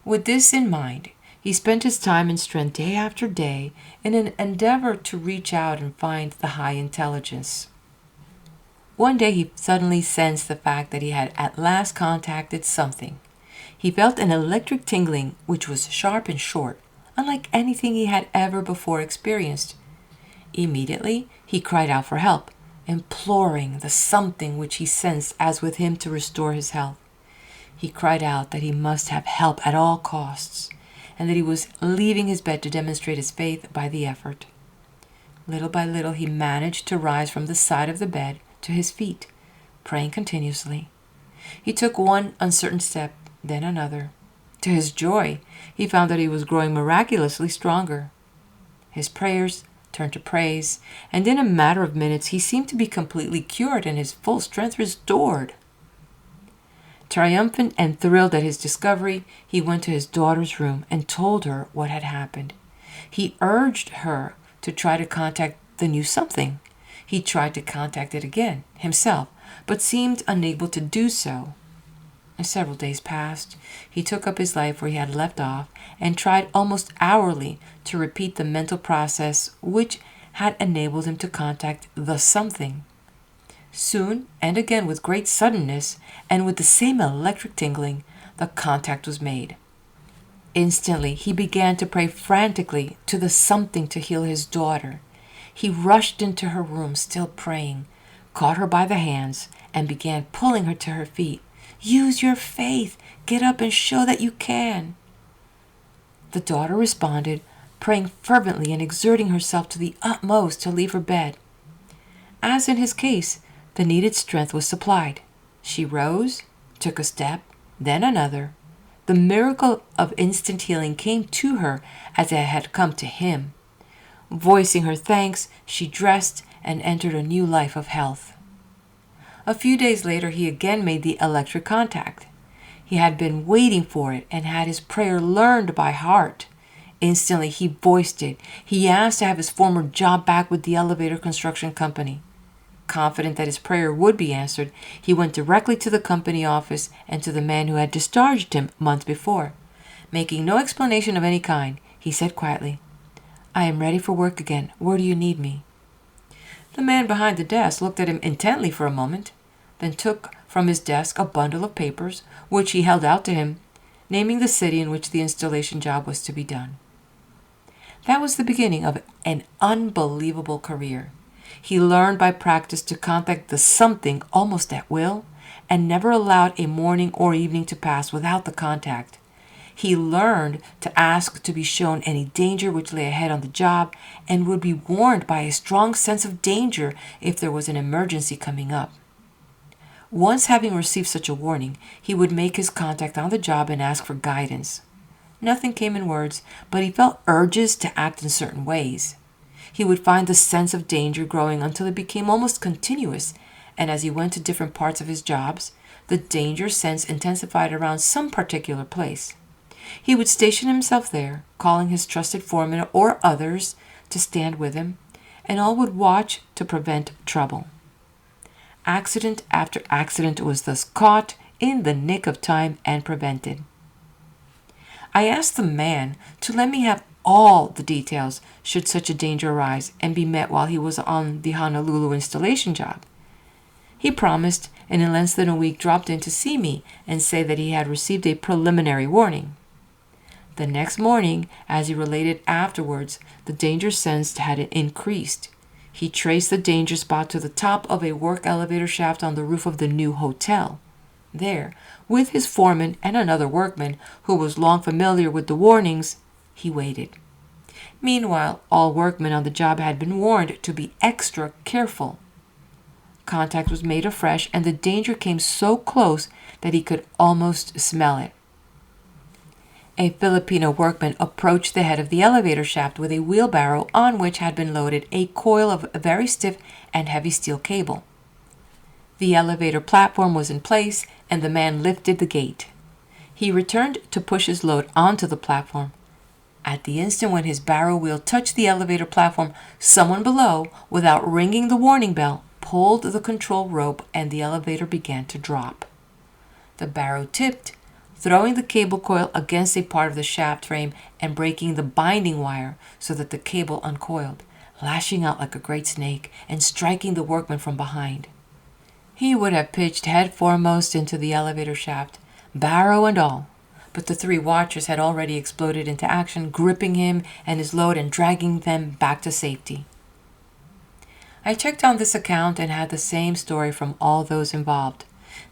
With this in mind, he spent his time and strength day after day in an endeavor to reach out and find the high intelligence. One day he suddenly sensed the fact that he had at last contacted something. He felt an electric tingling which was sharp and short, unlike anything he had ever before experienced. Immediately he cried out for help, imploring the something which he sensed as with him to restore his health. He cried out that he must have help at all costs, and that he was leaving his bed to demonstrate his faith by the effort. Little by little he managed to rise from the side of the bed to his feet, praying continuously. He took one uncertain step, then another. To his joy, he found that he was growing miraculously stronger. His prayers turned to praise, and in a matter of minutes he seemed to be completely cured and his full strength restored. Triumphant and thrilled at his discovery, he went to his daughter's room and told her what had happened. He urged her to try to contact the new something. He tried to contact it again, himself, but seemed unable to do so. Several days passed. He took up his life where he had left off and tried almost hourly to repeat the mental process which had enabled him to contact the something. Soon, and again with great suddenness, and with the same electric tingling, the contact was made. Instantly, he began to pray frantically to the something to heal his daughter. He rushed into her room, still praying, caught her by the hands, and began pulling her to her feet. "Use your faith. Get up and show that you can." The daughter responded, praying fervently and exerting herself to the utmost to leave her bed. As in his case, the needed strength was supplied. She rose, took a step, then another. The miracle of instant healing came to her as it had come to him. Voicing her thanks, she dressed and entered a new life of health. A few days later, he again made the electric contact. He had been waiting for it and had his prayer learned by heart. Instantly, he voiced it. He asked to have his former job back with the elevator construction company. Confident that his prayer would be answered, he went directly to the company office and to the man who had discharged him months before. Making no explanation of any kind, he said quietly, "I am ready for work again. Where do you need me?" The man behind the desk looked at him intently for a moment, then took from his desk a bundle of papers, which he held out to him, naming the city in which the installation job was to be done. That was the beginning of an unbelievable career. He learned by practice to contact the something almost at will, and never allowed a morning or evening to pass without the contact. He learned to ask to be shown any danger which lay ahead on the job, and would be warned by a strong sense of danger if there was an emergency coming up. Once having received such a warning, he would make his contact on the job and ask for guidance. Nothing came in words, but he felt urges to act in certain ways. He would find the sense of danger growing until it became almost continuous, and as he went to different parts of his jobs, the danger sense intensified around some particular place. He would station himself there, calling his trusted foreman or others to stand with him, and all would watch to prevent trouble. Accident after accident was thus caught in the nick of time and prevented. I asked the man to let me have all the details should such a danger arise and be met while he was on the Honolulu installation job. He promised, and in less than a week dropped in to see me and say that he had received a preliminary warning. The next morning, as he related afterwards, the danger sensed had increased. He traced the danger spot to the top of a work elevator shaft on the roof of the new hotel. There, with his foreman and another workman who was long familiar with the warnings, he waited. Meanwhile, all workmen on the job had been warned to be extra careful. Contact was made afresh, and the danger came so close that he could almost smell it. A Filipino workman approached the head of the elevator shaft with a wheelbarrow on which had been loaded a coil of very stiff and heavy steel cable. The elevator platform was in place, and the man lifted the gate. He returned to push his load onto the platform. At the instant when his barrow wheel touched the elevator platform, someone below, without ringing the warning bell, pulled the control rope and the elevator began to drop. The barrow tipped, throwing the cable coil against a part of the shaft frame and breaking the binding wire so that the cable uncoiled, lashing out like a great snake and striking the workman from behind. He would have pitched head foremost into the elevator shaft, barrow and all, but the three watchers had already exploded into action, gripping him and his load and dragging them back to safety. I checked on this account and had the same story from all those involved.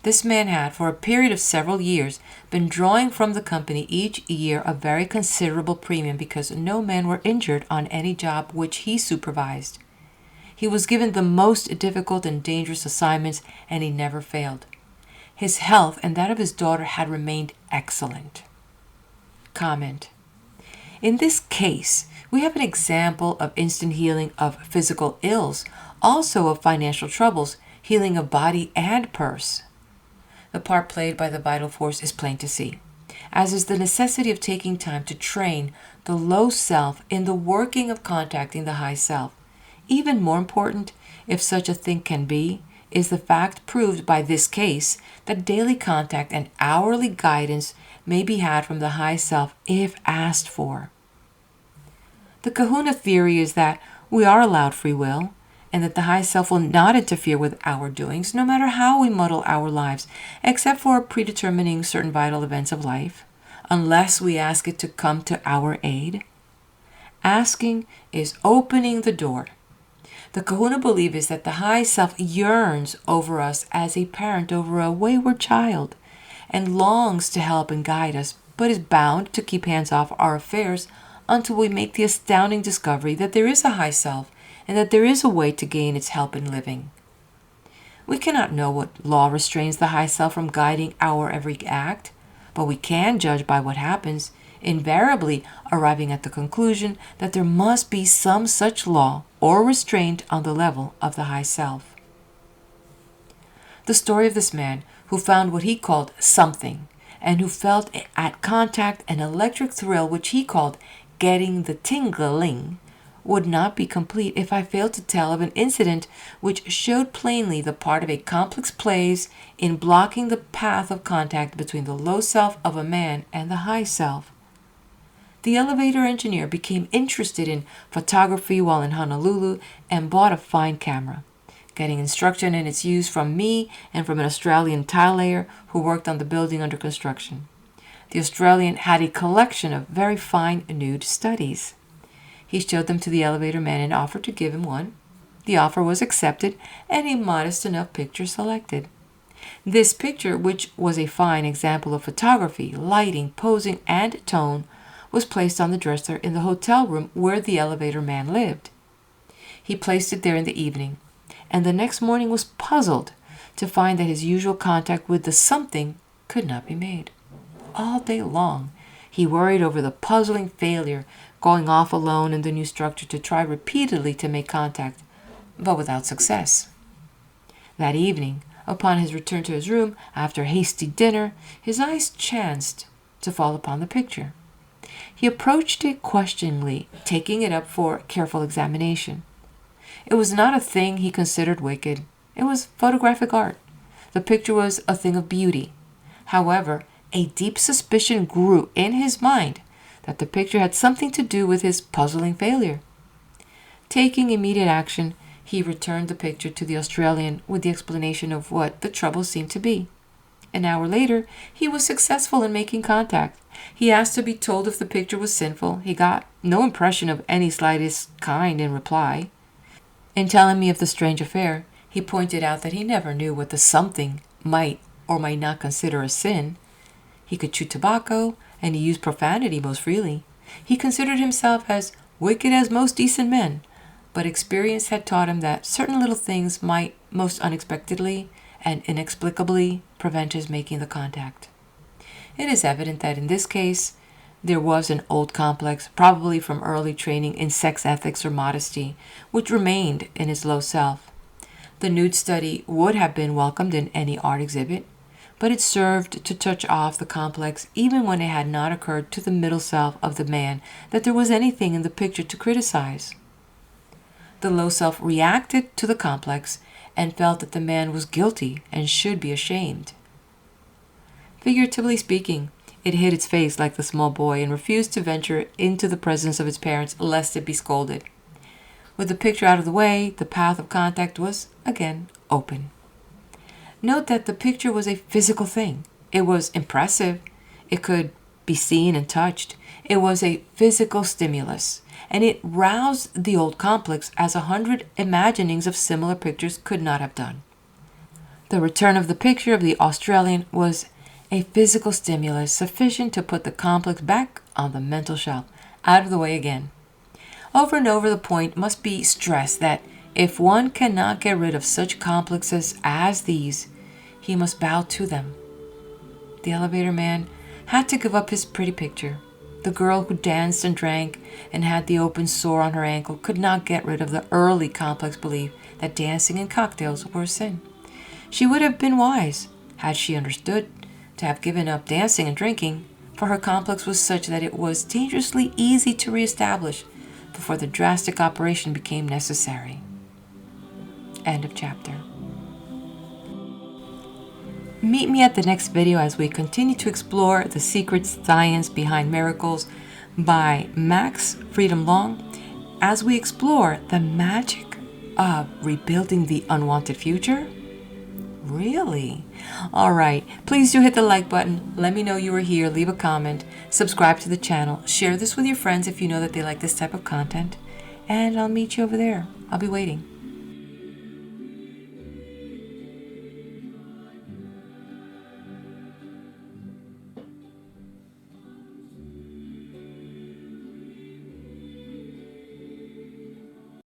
This man had, for a period of several years, been drawing from the company each year a very considerable premium because no men were injured on any job which he supervised. He was given the most difficult and dangerous assignments, and he never failed. His health and that of his daughter had remained excellent. Comment. In this case, we have an example of instant healing of physical ills, also of financial troubles, healing of body and purse. The part played by the vital force is plain to see, as is the necessity of taking time to train the low self in the working of contacting the high self. Even more important, if such a thing can be, is the fact proved by this case that daily contact and hourly guidance may be had from the high self if asked for. The Kahuna theory is that we are allowed free will, and that the high self will not interfere with our doings, no matter how we muddle our lives, except for predetermining certain vital events of life, unless we ask it to come to our aid. Asking is opening the door. The Kahuna belief is that the high self yearns over us as a parent over a wayward child, and longs to help and guide us, but is bound to keep hands off our affairs until we make the astounding discovery that there is a high self and that there is a way to gain its help in living. We cannot know what law restrains the high self from guiding our every act, but we can judge by what happens, invariably arriving at the conclusion that there must be some such law or restraint on the level of the high self. The story of this man who found what he called something, and who felt at contact an electric thrill which he called getting the tingling, would not be complete if I failed to tell of an incident which showed plainly the part of a complex plays in blocking the path of contact between the low self of a man and the high self. The elevator engineer became interested in photography while in Honolulu and bought a fine camera, getting instruction in its use from me and from an Australian tile layer who worked on the building under construction. The Australian had a collection of very fine nude studies. He showed them to the elevator man and offered to give him one. The offer was accepted and a modest enough picture selected. This picture, which was a fine example of photography, lighting, posing, and tone, was placed on the dresser in the hotel room where the elevator man lived. He placed it there in the evening, and the next morning was puzzled to find that his usual contact with the something could not be made. All day long, he worried over the puzzling failure, going off alone in the new structure to try repeatedly to make contact, but without success. That evening, upon his return to his room after a hasty dinner, his eyes chanced to fall upon the picture. He approached it questioningly, taking it up for careful examination. It was not a thing he considered wicked. It was photographic art. The picture was a thing of beauty. However, a deep suspicion grew in his mind that the picture had something to do with his puzzling failure. Taking immediate action, he returned the picture to the Australian with the explanation of what the trouble seemed to be. An hour later, he was successful in making contact. He asked to be told if the picture was sinful. He got no impression of any slightest kind in reply. In telling me of the strange affair, he pointed out that he never knew what the something might or might not consider a sin. He could chew tobacco, and he used profanity most freely. He considered himself as wicked as most decent men, but experience had taught him that certain little things might most unexpectedly and inexplicably prevent his making the contact. It is evident that in this case, there was an old complex, probably from early training in sex ethics or modesty, which remained in his low self. The nude study would have been welcomed in any art exhibit, but it served to touch off the complex even when it had not occurred to the middle self of the man that there was anything in the picture to criticize. The low self reacted to the complex and felt that the man was guilty and should be ashamed. Figuratively speaking, it hid its face like the small boy and refused to venture into the presence of its parents lest it be scolded. With the picture out of the way, the path of contact was again open. Note that the picture was a physical thing. It was impressive. It could be seen and touched. It was a physical stimulus, and it roused the old complex as 100 imaginings of similar pictures could not have done. The return of the picture of the Australian was a physical stimulus sufficient to put the complex back on the mental shelf, out of the way again. Over and over, the point must be stressed that if one cannot get rid of such complexes as these, he must bow to them. The elevator man had to give up his pretty picture. The girl who danced and drank and had the open sore on her ankle could not get rid of the early complex belief that dancing and cocktails were a sin. She would have been wise, had she understood, to have given up dancing and drinking, for her complex was such that it was dangerously easy to reestablish before the drastic operation became necessary. End of chapter. Meet me at the next video as we continue to explore the secret science behind miracles by Max Freedom Long, as we explore the magic of rebuilding the unwanted future. Really? All right. Please do hit the like button. Let me know you are here. Leave a comment. Subscribe to the channel. Share this with your friends if you know that they like this type of content. And I'll meet you over there. I'll be waiting.